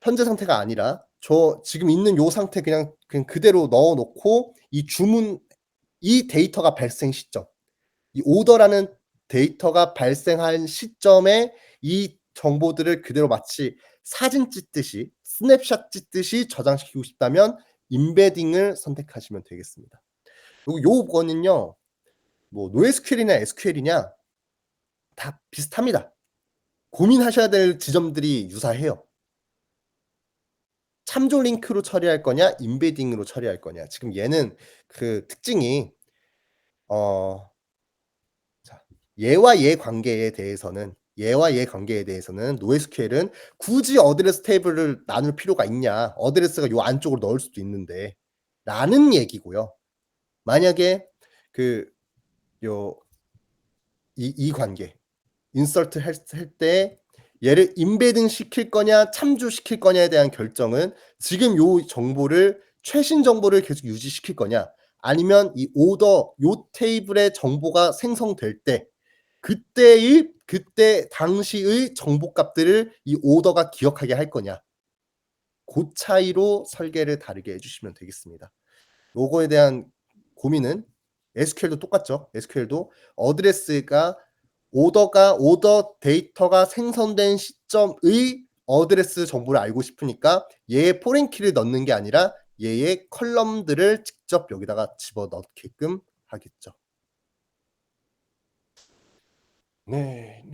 현재 상태가 아니라 지금 있는 요 상태 그냥 그대로 넣어놓고 이 데이터가 발생 시점, 이 오더라는 데이터가 발생한 시점에 이 정보들을 그대로 마치 사진 찍듯이 스냅샷 찍듯이 저장시키고 싶다면 임베딩을 선택하시면 되겠습니다. 그리고 요거는요. 뭐 NoSQL이냐 SQL이냐 다 비슷합니다. 고민하셔야 될 지점들이 유사해요. 참조 링크로 처리할 거냐, 임베딩으로 처리할 거냐. 지금 얘는 그 특징이 자, 얘와 얘 관계에 대해서는 NoSQL은 굳이 어드레스 테이블을 나눌 필요가 있냐. 어드레스가 요 안쪽으로 넣을 수도 있는데 라는 얘기고요. 만약에 이 관계 인서트 할 때 얘를 임베딩 시킬 거냐 참조시킬 거냐에 대한 결정은 지금 요 정보를 최신 정보를 계속 유지시킬 거냐 아니면 이 오더 요 테이블의 정보가 생성될 때 그때 당시의 정보 값들을 이 오더가 기억하게 할 거냐. 그 차이로 설계를 다르게 해 주시면 되겠습니다. 요거에 대한 고민은 SQL도 똑같죠. SQL도 어드레스가 오더 데이터가 생성된 시점의 어드레스 정보를 알고 싶으니까 얘의 포렌 키를 넣는 게 아니라 얘의 컬럼들을 직접 여기다가 집어넣게끔 하겠죠. 네.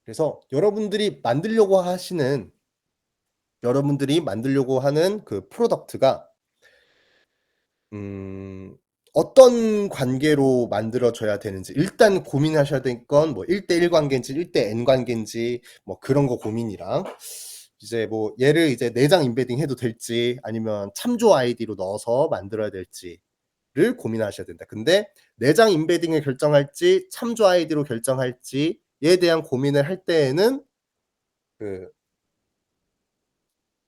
그래서 여러분들이 만들려고 하는 그 프로덕트가 어떤 관계로 만들어져야 되는지 일단 고민하셔야 될 건 뭐 1:1 관계인지 1:n 관계인지 뭐 그런 거 고민이랑 이제 뭐 얘를 이제 내장 임베딩 해도 될지 아니면 참조 아이디로 넣어서 만들어야 될지를 고민하셔야 된다. 근데 내장 임베딩을 결정할지 참조 아이디로 결정할지에 대한 고민을 할 때에는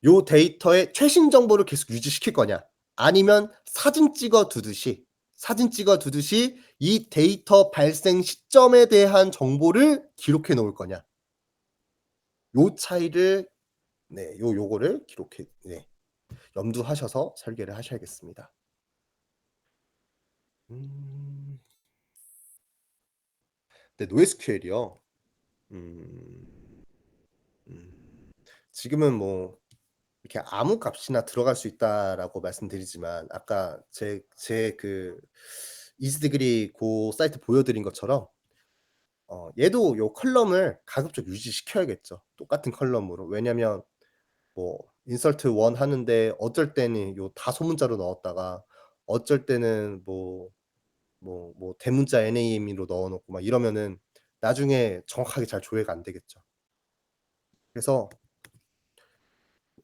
요 데이터의 최신 정보를 계속 유지시킬 거냐 아니면 사진 찍어 두듯이 이 데이터 발생 시점에 대한 정보를 기록해 놓을 거냐. 요 차이를 요거를 염두하셔서 설계를 하셔야겠습니다. 근데 NoSQL이요. 지금은 뭐 이렇게 아무 값이나 들어갈 수 있다라고 말씀드리지만 아까 제 그 이지드그리 고 사이트 보여드린 것처럼 얘도 요 컬럼을 가급적 유지시켜야겠죠. 똑같은 컬럼으로. 왜냐면 뭐 insert 1 하는데 어쩔 때는 요 다소문자로 넣었다가 어쩔 때는 뭐 대문자 NAM으로 넣어 놓고 막 이러면은 나중에 정확하게 잘 조회가 안 되겠죠. 그래서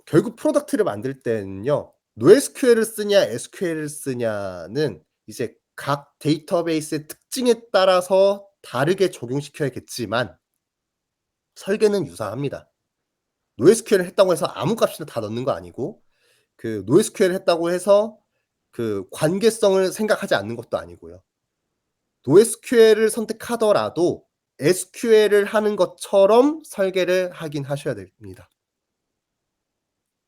결국 프로덕트를 만들 때는요. NoSQL을 쓰냐 SQL을 쓰냐는 이제 각 데이터베이스의 특징에 따라서 다르게 적용시켜야겠지만 설계는 유사합니다. NoSQL을 했다고 해서 아무 값이나 다 넣는 거 아니고 그 NoSQL을 했다고 해서 그 관계성을 생각하지 않는 것도 아니고요. NoSQL을 선택하더라도 SQL을 하는 것처럼 설계를 하긴 하셔야 됩니다.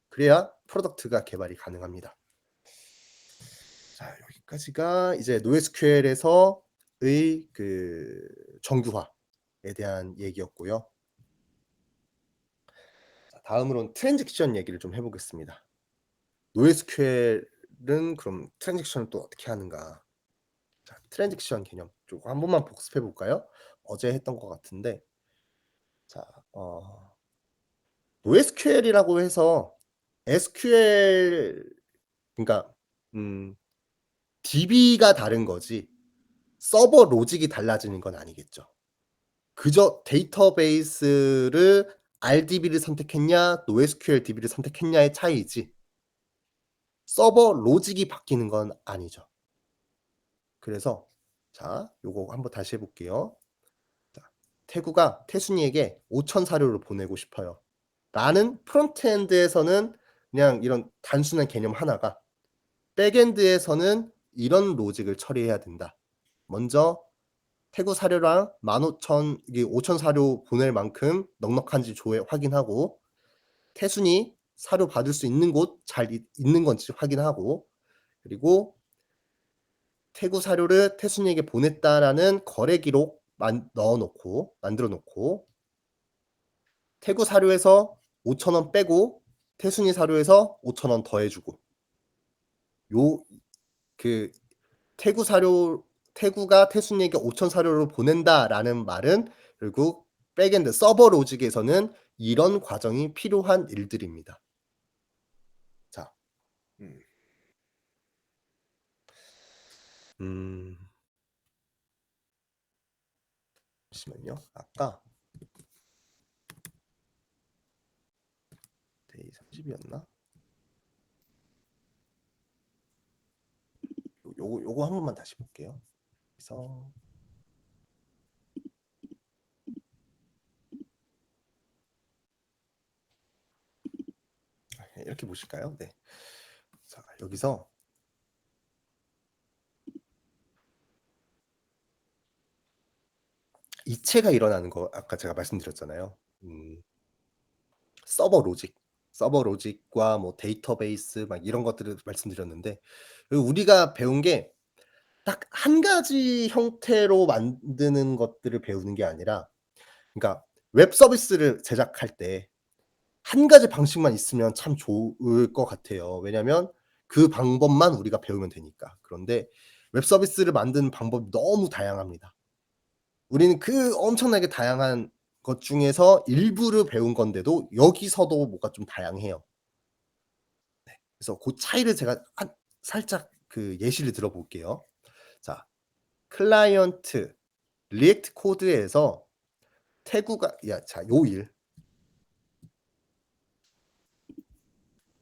그래야 프로덕트가 개발이 가능합니다. 자, 여기까지가 이제 NoSQL에서의 그 정규화에 대한 얘기였고요. 자, 다음으로는 트랜지션 얘기를 좀 해보겠습니다. NoSQL은 그럼 트랜지션을 또 어떻게 하는가? 자, 트랜지션 개념 좀 한 번만 복습해 볼까요? 어제 했던 것 같은데, 자, NoSQL이라고 해서 SQL 그러니까 DB가 다른 거지 서버 로직이 달라지는 건 아니겠죠. 그저 데이터베이스를 RDB를 선택했냐, NoSQL DB를 선택했냐의 차이지 서버 로직이 바뀌는 건 아니죠. 그래서 자, 요거 한번 다시 해 볼게요. 자, 태구가 태순이에게 5,000 사료를 보내고 싶어요. 라는 프론트엔드에서는 그냥 이런 단순한 개념 하나가 백엔드에서는 이런 로직을 처리해야 된다. 먼저 태구 사료랑 15,000 이게 5,000 사료 보낼 만큼 넉넉한지 확인하고 태순이 사료 받을 수 있는 곳 잘 있는 건지 확인하고 그리고 태구 사료를 태순이에게 보냈다라는 거래 기록 만들어 놓고 태구 사료에서 5,000원 빼고 태순이 사료에서 5,000원 더해 주고 그 태구가 태순이에게 5,000 사료를 보낸다라는 말은 결국 백엔드 서버 로직에서는 이런 과정이 필요한 일들입니다. 자. 잠시만요. 아까 데이 30이었나? 요거 한 번만 다시 볼게요. 그래서 이렇게 보실까요? 네. 자, 여기서 이체가 일어나는 거 아까 제가 말씀드렸잖아요. 서버 로직과 뭐 데이터베이스 막 이런 것들을 말씀드렸는데 우리가 배운 게 딱 한 가지 형태로 만드는 것들을 배우는 게 아니라 그러니까 웹 서비스를 제작할 때 한 가지 방식만 있으면 참 좋을 것 같아요. 왜냐면 그 방법만 우리가 배우면 되니까. 그런데 웹 서비스를 만드는 방법이 너무 다양합니다. 우리는 그 엄청나게 다양한 것 중에서 일부를 배운 건데도 여기서도 뭐가 좀 다양해요. 네. 그래서 고 차이를 제가 살짝 그 예시를 들어 볼게요. 자, 클라이언트 리액트 코드에서 태구가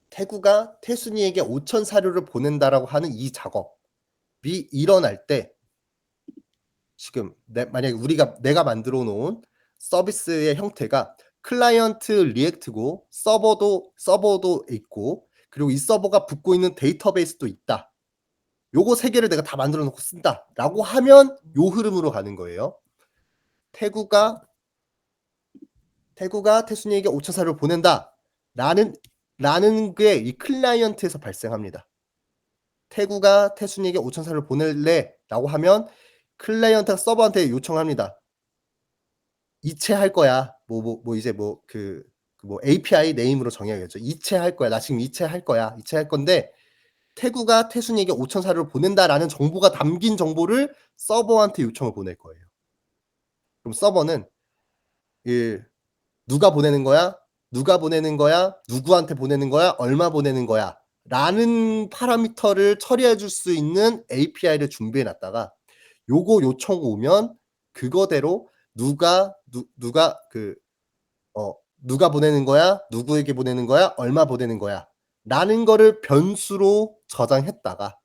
태구가 태순이에게 5천 사료를 보낸다라고 하는 이 작업이 일어날 때 지금 만약에 내가 만들어 놓은 서비스의 형태가 클라이언트 리액트고 서버도 있고 그리고 이 서버가 붙고 있는 데이터베이스도 있다. 요거 세 개를 내가 다 만들어 놓고 쓴다라고 하면 요 흐름으로 가는 거예요. 태구가 태순이에게 5천 사료를 보낸다라는 게 이 클라이언트에서 발생합니다. 태구가 태순이에게 5천 사료를 보낼래라고 하면 클라이언트가 서버한테 요청합니다. 이체할 거야. 이제 API 네임으로 정해야겠죠. 이체할 거야. 나 지금 이체할 거야. 이체할 건데 태구가 태순이에게 5천 사료를 보낸다라는 정보가 담긴 정보를 서버한테 요청을 보낼 거예요. 그럼 서버는 누가 보내는 거야? 누가 보내는 거야? 누구한테 보내는 거야? 얼마 보내는 거야? 라는 파라미터를 처리해 줄 수 있는 API를 준비해 놨다가 요거 요청 오면 그거대로 누가 보내는 거야? 누구에게 보내는 거야? 얼마 보내는 거야? 라는 거를 변수로 저장했다가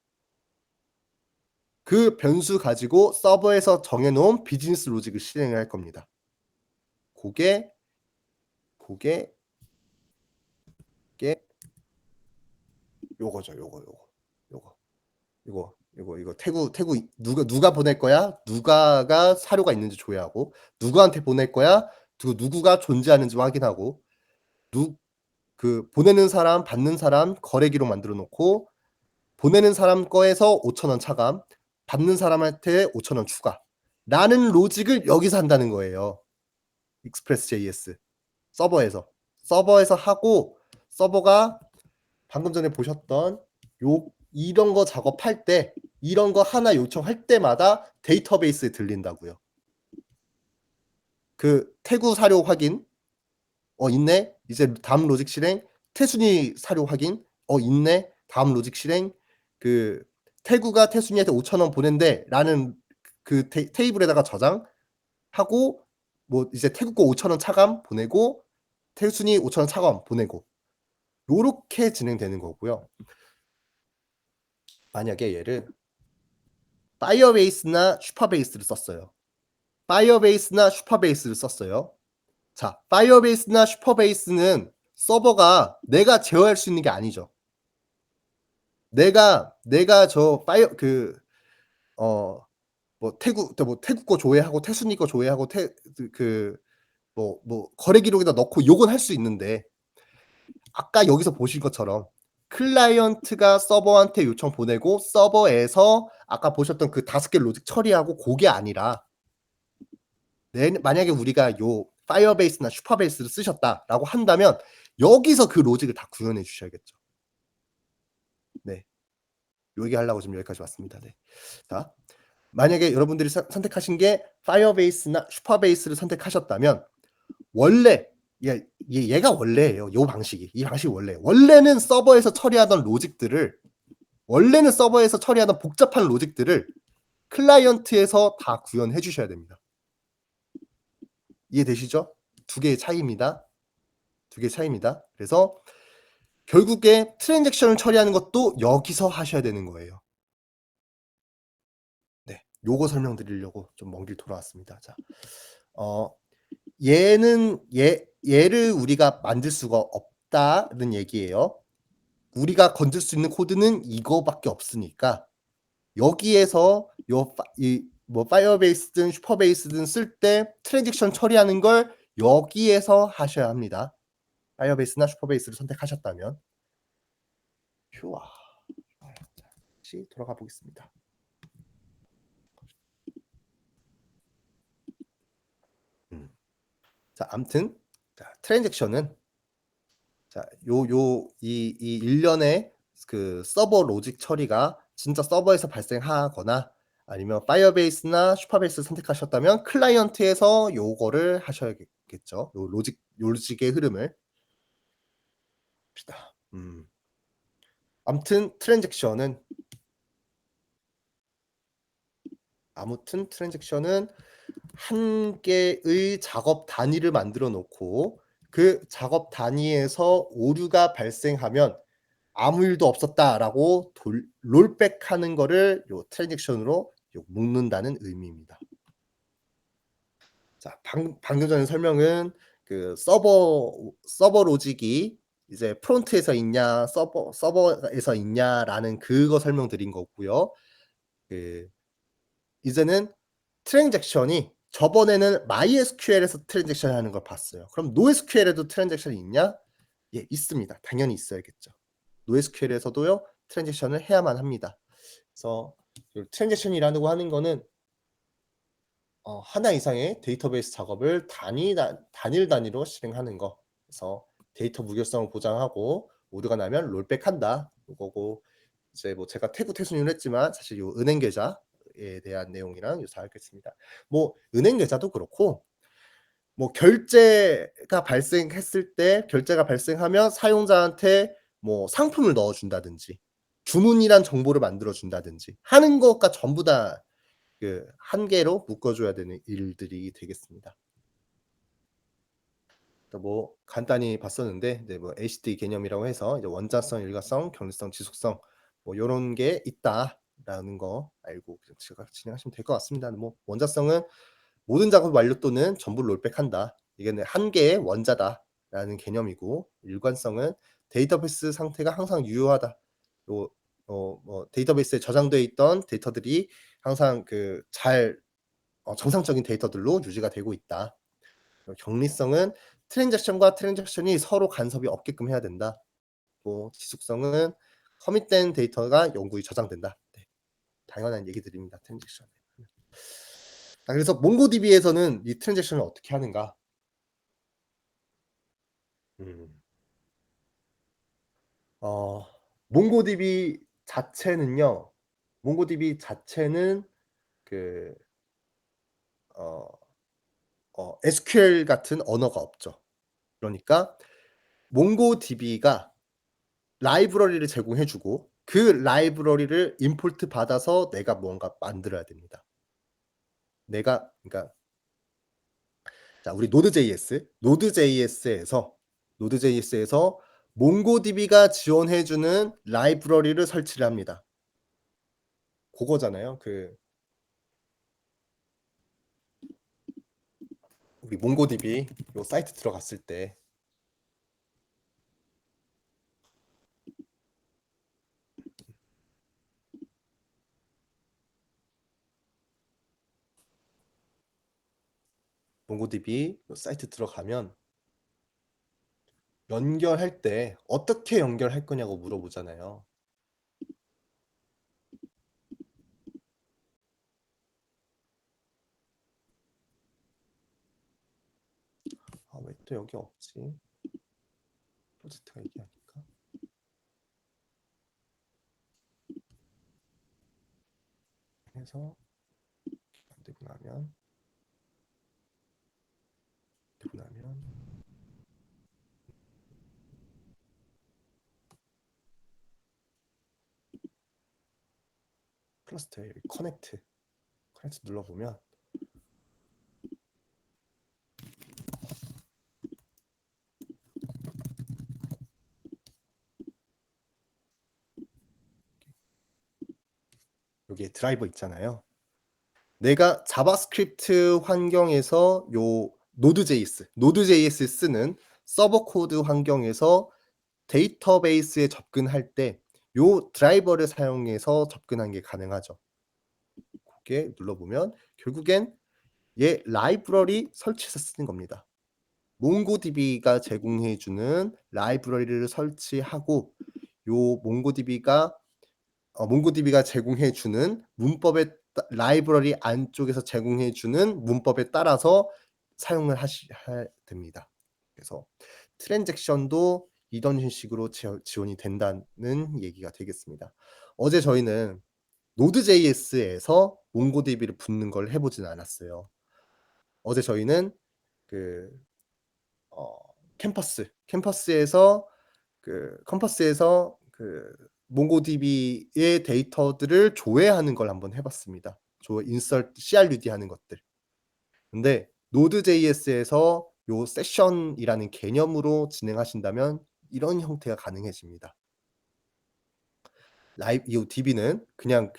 그 변수 가지고 서버에서 정해 놓은 비즈니스 로직을 실행을 할 겁니다. 고게 요거죠. 이거 태구 누가 보낼 거야? 누가가 사료가 있는지 조회하고 누구한테 보낼 거야? 누구가 존재하는지 확인하고 보내는 사람, 받는 사람 거래 기록 만들어 놓고 보내는 사람 거에서 5,000원 차감, 받는 사람한테 5,000원 추가라는 로직을 여기서 한다는 거예요. 익스프레스 JS 서버에서 하고 서버가 방금 전에 보셨던 이런 거 작업할 때 이런 거 하나 요청할 때마다 데이터베이스에 들린다고요. 그 태구 사료 확인 있네. 이제 다음 로직 실행 태순이 사료 확인 있네. 다음 로직 실행 태구가 태순이한테 5,000원 보낸대라는 그 테이블에다가 저장하고 이제 태구 거 5,000원 차감 보내고 태순이 5,000원 차감 보내고 요렇게 진행되는 거고요. 만약에 얘를 파이어베이스나 슈퍼베이스를 썼어요. 자, 파이어베이스나 슈퍼베이스는 서버가 내가 제어할 수 있는 게 아니죠. 내가 저 태국 거 조회하고 태순이 거 조회하고 거래 기록에다 넣고 요건 할 수 있는데 아까 여기서 보신 것처럼 클라이언트가 서버한테 요청 보내고 서버에서 아까 보셨던 그 5개 로직 처리하고 그게 아니라 만약에 우리가 요 파이어베이스나 슈퍼베이스를 쓰셨다라고 한다면 여기서 그 로직을 다 구현해 주셔야겠죠. 네. 요 얘기하려고 지금 여기까지 왔습니다. 네. 자, 만약에 여러분들이 선택하신 게 파이어베이스나 슈퍼베이스를 선택하셨다면 원래 얘가 원래예요. 요 방식이. 이 방식이 원래예요. 원래는 서버에서 처리하던 복잡한 로직들을 클라이언트에서 다 구현해 주셔야 됩니다. 이해되시죠? 두 개의 차이입니다. 그래서 결국에 트랜잭션을 처리하는 것도 여기서 하셔야 되는 거예요. 네. 요거 설명드리려고 좀 먼 길 돌아왔습니다. 자, 얘를 우리가 만들 수가 없다는 얘기예요. 우리가 건들 수 있는 코드는 이거밖에 없으니까 여기에서 파이어베이스든 슈퍼베이스든 쓸 때 트랜잭션 처리하는 걸 여기에서 하셔야 합니다. 파이어베이스나 슈퍼베이스를 선택하셨다면. 휴아. 다시 돌아가 보겠습니다. 자, 아무튼 트랜잭션은 이 일련의 그 서버 로직 처리가 진짜 서버에서 발생하거나 아니면 파이어베이스나 슈퍼베이스를 선택하셨다면 클라이언트에서 요거를 하셔야겠죠. 요 로직의 흐름을 봅시다. 아무튼 트랜잭션은 한 개의 작업 단위를 만들어 놓고 그 작업 단위에서 오류가 발생하면 아무 일도 없었다라고 롤백하는 거를 요 트랜잭션으로 묶는다는 의미입니다. 자, 방금 전에 설명은 그 서버 로직이 이제 프론트에서 있냐 서버에서 있냐라는 그거 설명드린 거고요. 그 이제는 트랜잭션이 저번에는 MySQL에서 트랜잭션 하는 걸 봤어요. 그럼 NoSQL에도 트랜잭션이 있냐? 예, 있습니다. 당연히 있어야겠죠. NoSQL에서도요 트랜잭션을 해야만 합니다. 그래서 트랜잭션이라는 거 하는 거는 하나 이상의 데이터베이스 작업을 단일 단위로 실행하는 거. 그래서 데이터 무결성을 보장하고 오류가 나면 롤백한다. 이거고 이제 뭐 제가 태구 태순이를 했지만 사실 요 은행 계좌에 대한 내용이랑 유사하겠습니다. 뭐 은행 계좌도 그렇고 뭐 결제가 발생하면 사용자한테 뭐 상품을 넣어 준다든지 주문이란 정보를 만들어 준다든지 하는 것과 전부 다 그 한 개로 묶어 줘야 되는 일들이 되겠습니다. 뭐 간단히 봤었는데 이제 뭐 HT 개념이라고 해서 이제 원자성, 일관성, 경리성, 지속성 뭐 요런 게 있다라는 거 알고 제가 진행하시면 될 것 같습니다. 뭐 원자성은 모든 작업 완료 또는 전부 롤백한다. 이게 한 개의 원자다라는 개념이고 일관성은 데이터베이스 상태가 항상 유효하다. 뭐 데이터베이스에 저장돼 있던 데이터들이 항상 정상적인 데이터들로 유지가 되고 있다. 경리성은 트랜잭션이 서로 간섭이 없게끔 해야 된다. 뭐 지속성은 커밋된 데이터가 영구히 저장된다. 네, 당연한 얘기들입니다. 트랜잭션. 그래서 몽고DB에서는 이 트랜잭션을 어떻게 하는가? 몽고DB 자체는요. 그 SQL 같은 언어가 없죠. 그러니까 몽고DB가 라이브러리를 제공해 주고 그 라이브러리를 임포트 받아서 내가 뭔가 만들어야 됩니다. 그러니까 자, 우리 노드.js에서 몽고DB가 지원해 주는 라이브러리를 설치를 합니다. 그거잖아요. 우리 몽고DB 요 사이트 들어갔을 때 몽고DB 요 사이트 들어가면 연결할 때 어떻게 연결할 거냐고 물어보잖아요. 왜 또 여기 없지? 프로젝트가 이게 아닐까? 해서 만들고 나면 클러스터에 커넥트 눌러보면 여기에 드라이버 있잖아요. 내가 자바스크립트 환경에서 요 노드.js 쓰는 서버 코드 환경에서 데이터베이스에 접근할 때 요 드라이버를 사용해서 접근하는 게 가능하죠. 고게 눌러보면 결국엔 얘 라이브러리 설치해서 쓰는 겁니다. 몽고DB가 제공해 주는 라이브러리를 설치하고 요 몽고DB가 제공해 주는 문법의 라이브러리 안쪽에서 제공해 주는 문법에 따라서 사용을 해야 됩니다. 그래서 트랜잭션도 이런 식으로 지원이 된다는 얘기가 되겠습니다. 어제 저희는 노드.js에서 몽고DB를 붙는 걸 해 보진 않았어요. 어제 저희는 그 캠퍼스에서 몽고DB의 데이터들을 조회하는 걸 한번 해 봤습니다. 인서트 CRUD 하는 것들. 근데 노드.js에서 요 세션이라는 개념으로 진행하신다면 이런 형태가 가능해집니다. 이 DB는 그냥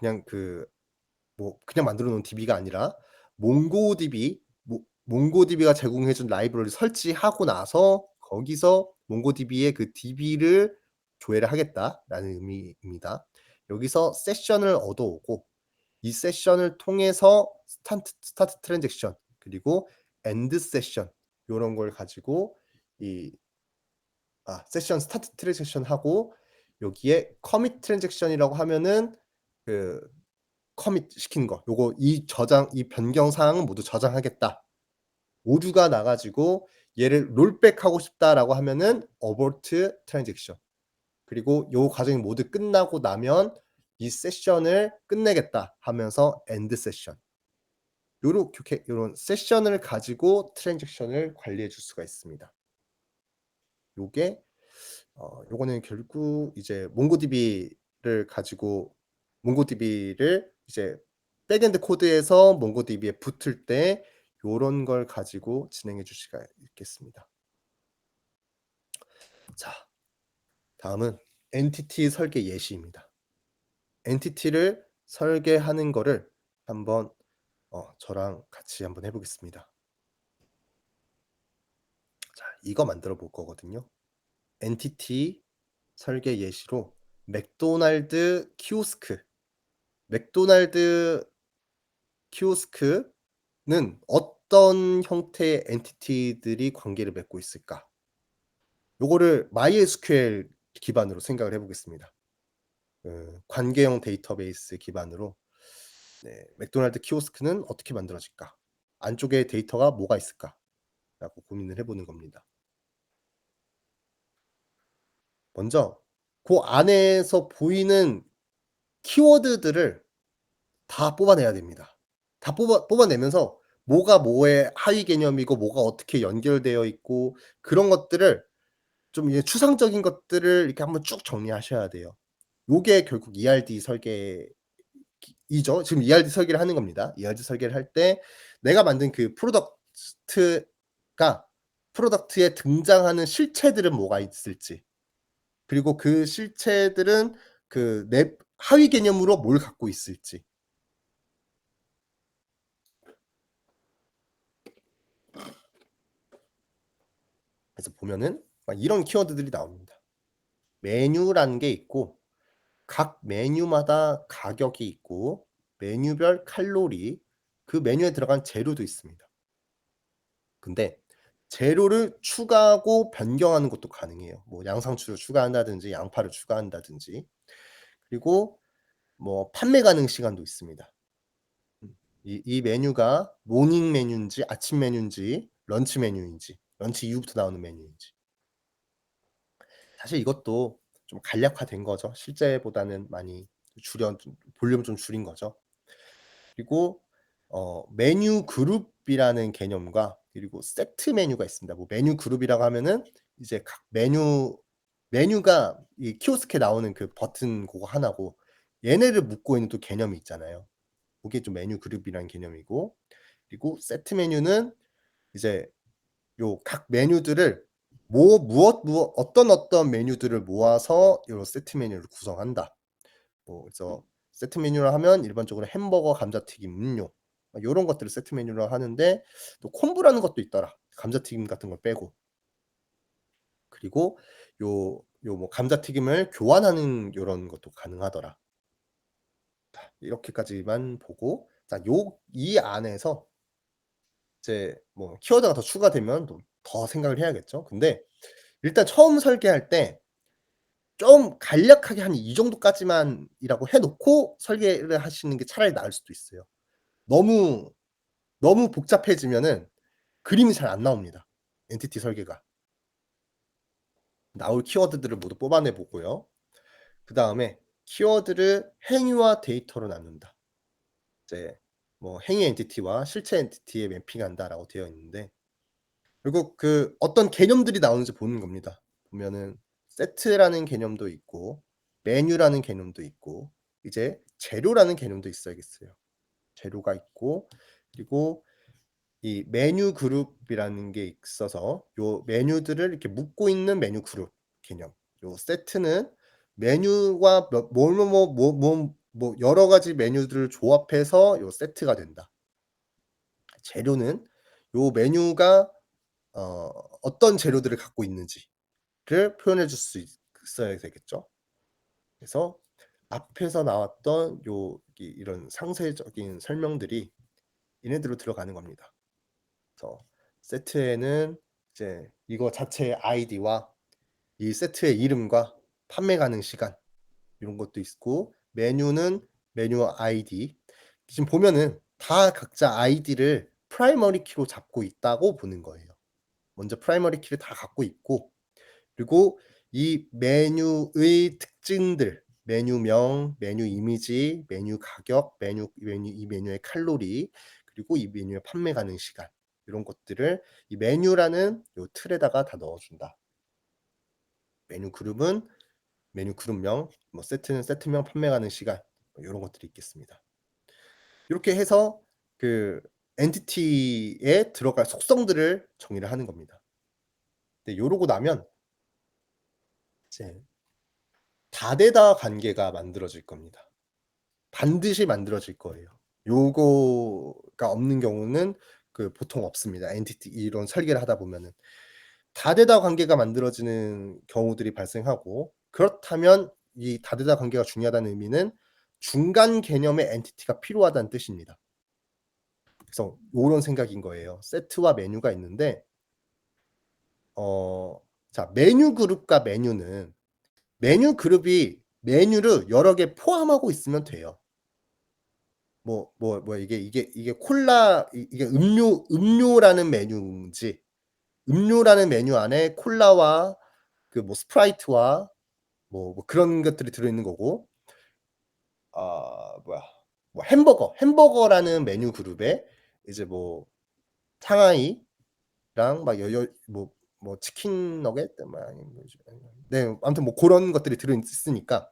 만들어 놓은 DB가 아니라 몽고DB가 제공해 준 라이브러리 설치하고 나서 거기서 몽고DB의 그 DB를 조회를 하겠다라는 의미입니다. 여기서 세션을 얻어오고 이 세션을 통해서 스타트 트랜잭션 그리고 엔드 세션 요런 걸 가지고 세션 스타트 트랜잭션하고 여기에 커밋 트랜잭션이라고 하면은 그 커밋 시키는 거. 요거 이 변경 사항은 모두 저장하겠다. 모두가 나 가지고 얘를 롤백하고 싶다라고 하면은 abort transaction. 그리고 요 과정이 모두 끝나고 나면 이 세션을 끝내겠다 하면서 end session. 요런 세션을 가지고 트랜잭션을 관리해 줄 수가 있습니다. 요거는 결국 이제 몽고DB를 이제 백엔드 코드에서 몽고DB에 붙을 때 요런 걸 가지고 진행해 줄 수가 있겠습니다. 자, 다음은 엔티티 설계 예시입니다. 엔티티를 설계하는 거를 한번 저랑 같이 한번 해 보겠습니다. 자, 이거 만들어 볼 거거든요. 엔티티 설계 예시로 맥도날드 키오스크는 어떤 형태의 엔티티들이 관계를 맺고 있을까? 요거를 MySQL 기반으로 생각을 해 보겠습니다. 관계형 데이터베이스 기반으로 맥도날드 키오스크는 어떻게 만들어질까? 안쪽에 데이터가 뭐가 있을까?라고 고민을 해 보는 겁니다. 먼저 그 안에서 보이는 키워드들을 다 뽑아내야 됩니다. 다 뽑아내면서 뭐가 뭐의 하위 개념이고 뭐가 어떻게 연결되어 있고 그런 것들을 좀 추상적인 것들을 이렇게 한번 쭉 정리하셔야 돼요. 요게 결국 ERD 설계이죠. 지금 ERD 설계를 하는 겁니다. ERD 설계를 할 때 내가 만든 그 프로덕트에 등장하는 실체들은 뭐가 있을지 그리고 그 실체들은 내 하위 개념으로 뭘 갖고 있을지 그래서 보면은 막 이런 키워드들이 나옵니다. 메뉴라는 게 있고 각 메뉴마다 가격이 있고 메뉴별 칼로리 그 메뉴에 들어간 재료도 있습니다. 근데 재료를 추가하고 변경하는 것도 가능해요. 뭐 양상추를 추가한다든지 양파를 추가한다든지. 그리고 뭐 판매 가능 시간도 있습니다. 이 메뉴가 모닝 메뉴인지 아침 메뉴인지 런치 메뉴인지 런치 이후부터 나오는 메뉴인지. 사실 이것도 좀 간략화된 거죠. 실제보다는 많이 볼륨을 좀 줄인 거죠. 그리고 메뉴 그룹이라는 개념과 그리고 세트 메뉴가 있습니다. 뭐 메뉴 그룹이라고 하면은 이제 각 메뉴가 이 키오스크에 나오는 그 버튼 고거 하나고 얘네를 묶고 있는 또 개념이 있잖아요. 그게 좀 메뉴 그룹이라는 개념이고, 그리고 세트 메뉴는 이제 요 각 메뉴들을 무엇 어떤 메뉴들을 모아서 요 세트 메뉴를 구성한다. 그래서 세트 메뉴라 하면 일반적으로 햄버거, 감자튀김, 음료 요런 것들을 세트 메뉴라 하는데, 또 콤보라는 것도 있더라. 감자튀김 같은 걸 빼고. 그리고 뭐 감자튀김을 교환하는 요런 것도 가능하더라. 이렇게까지만 보고, 자, 이 안에서 이제 뭐 키워드가 더 추가되면 또 더 생각을 해야겠죠. 근데 일단 처음 설계할 때 좀 간략하게 한 이 정도까지만이라고 해 놓고 설계를 하시는 게 차라리 나을 수도 있어요. 너무 복잡해지면은 그림이 잘 안 나옵니다, 엔티티 설계가. 나올 키워드들을 모두 뽑아내 보고요. 그다음에 키워드를 행위와 데이터로 나눈다. 이제 뭐 행위 엔티티와 실체 엔티티에 매핑한다라고 되어 있는데, 결국 그 어떤 개념들이 나오는지 보는 겁니다. 보면은 세트라는 개념도 있고, 메뉴라는 개념도 있고, 이제 재료라는 개념도 있어야겠어요. 재료가 있고, 그리고 이 메뉴 그룹이라는 게 있어서 요 메뉴들을 이렇게 묶고 있는 메뉴 그룹 개념. 요 세트는 메뉴와 뭐 여러 가지 메뉴들을 조합해서 요 세트가 된다. 재료는 요 메뉴가 어떤 재료들을 갖고 있는지를 표현해 줄 수 있어야 되겠죠. 그래서 앞에서 나왔던 이런 상세적인 설명들이 얘네들로 들어가는 겁니다. 그래서 세트에는 이제 이거 자체의 아이디와 이 세트의 이름과 판매 가능 시간 이런 것도 있고, 메뉴는 메뉴 아이디. 지금 보면은 다 각자 아이디를 프라이머리 키로 잡고 있다고 보는 거예요. 먼저 프라이머리 키를 다 갖고 있고, 그리고 이 메뉴의 특징들, 메뉴명, 메뉴 이미지, 메뉴 가격, 이 메뉴의 칼로리, 그리고 이 메뉴의 판매 가능 시간, 이런 것들을 이 메뉴라는 요 틀에다가 다 넣어준다. 메뉴 그룹은 메뉴 그룹명, 뭐 세트는 세트명, 판매 가능 시간, 이런 것들이 있겠습니다. 이렇게 해서 그 엔티티에 들어갈 속성들을 정의를 하는 겁니다. 근데 요러고 나면 이제 다대다 관계가 만들어질 겁니다. 반드시 만들어질 거예요. 요거가 없는 경우는 보통 없습니다. 엔티티 이런 설계를 하다 보면은. 다대다 관계가 만들어지는 경우들이 발생하고, 그렇다면 이 다대다 관계가 중요하다는 의미는 중간 개념의 엔티티가 필요하다는 뜻입니다. 그래서 요런 생각인 거예요. 세트와 메뉴가 있는데 자, 메뉴 그룹과 메뉴는 메뉴 그룹이 메뉴를 여러 개 포함하고 있으면 돼요. 이게 콜라 이게 음료라는 메뉴인지, 음료라는 메뉴 안에 콜라와 뭐 스프라이트와 뭐 그런 것들이 들어 있는 거고, 뭐 햄버거라는 메뉴 그룹에 이제 뭐 상하이랑 막 뭐 치킨 너겟 뭐 아니면 네, 아무튼 뭐 고런 것들이 들어 있으니까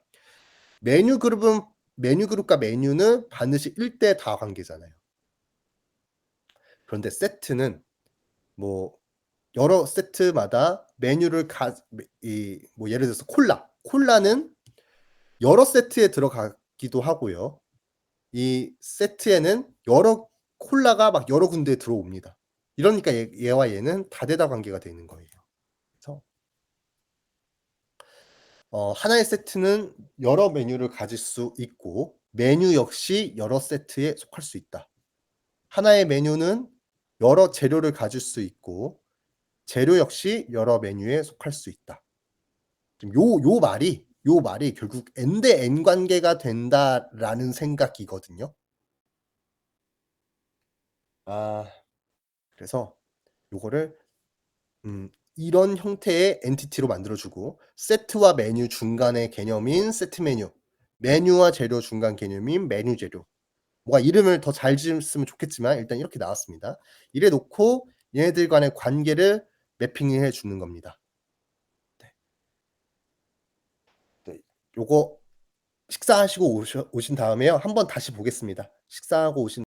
메뉴 그룹과 메뉴는 반드시 1대 다 관계잖아요. 그런데 세트는 뭐 여러 세트마다 메뉴를 뭐 예를 들어서 콜라는 여러 세트에 들어가기도 하고요. 이 세트에는 여러 콜라가 막 여러 군데에 들어옵니다. 이러니까 얘와 얘는 다대다 관계가 되는 거예요. 그래서 하나의 세트는 여러 메뉴를 가질 수 있고, 메뉴 역시 여러 세트에 속할 수 있다. 하나의 메뉴는 여러 재료를 가질 수 있고, 재료 역시 여러 메뉴에 속할 수 있다. 지금 요 말이 결국 N 대 N 관계가 된다라는 생각이거든요. 그래서 요거를 이런 형태의 엔티티로 만들어 주고, 세트와 메뉴 중간의 개념인 세트 메뉴, 메뉴와 재료 중간 개념인 메뉴 재료. 뭔가 이름을 더 잘 지었으면 좋겠지만 일단 이렇게 나왔습니다. 이래 놓고 얘네들 간의 관계를 매핑을 해 주는 겁니다. 네. 네. 요거 식사하시고 오신 다음에요. 한번 다시 보겠습니다. 식사하고 오신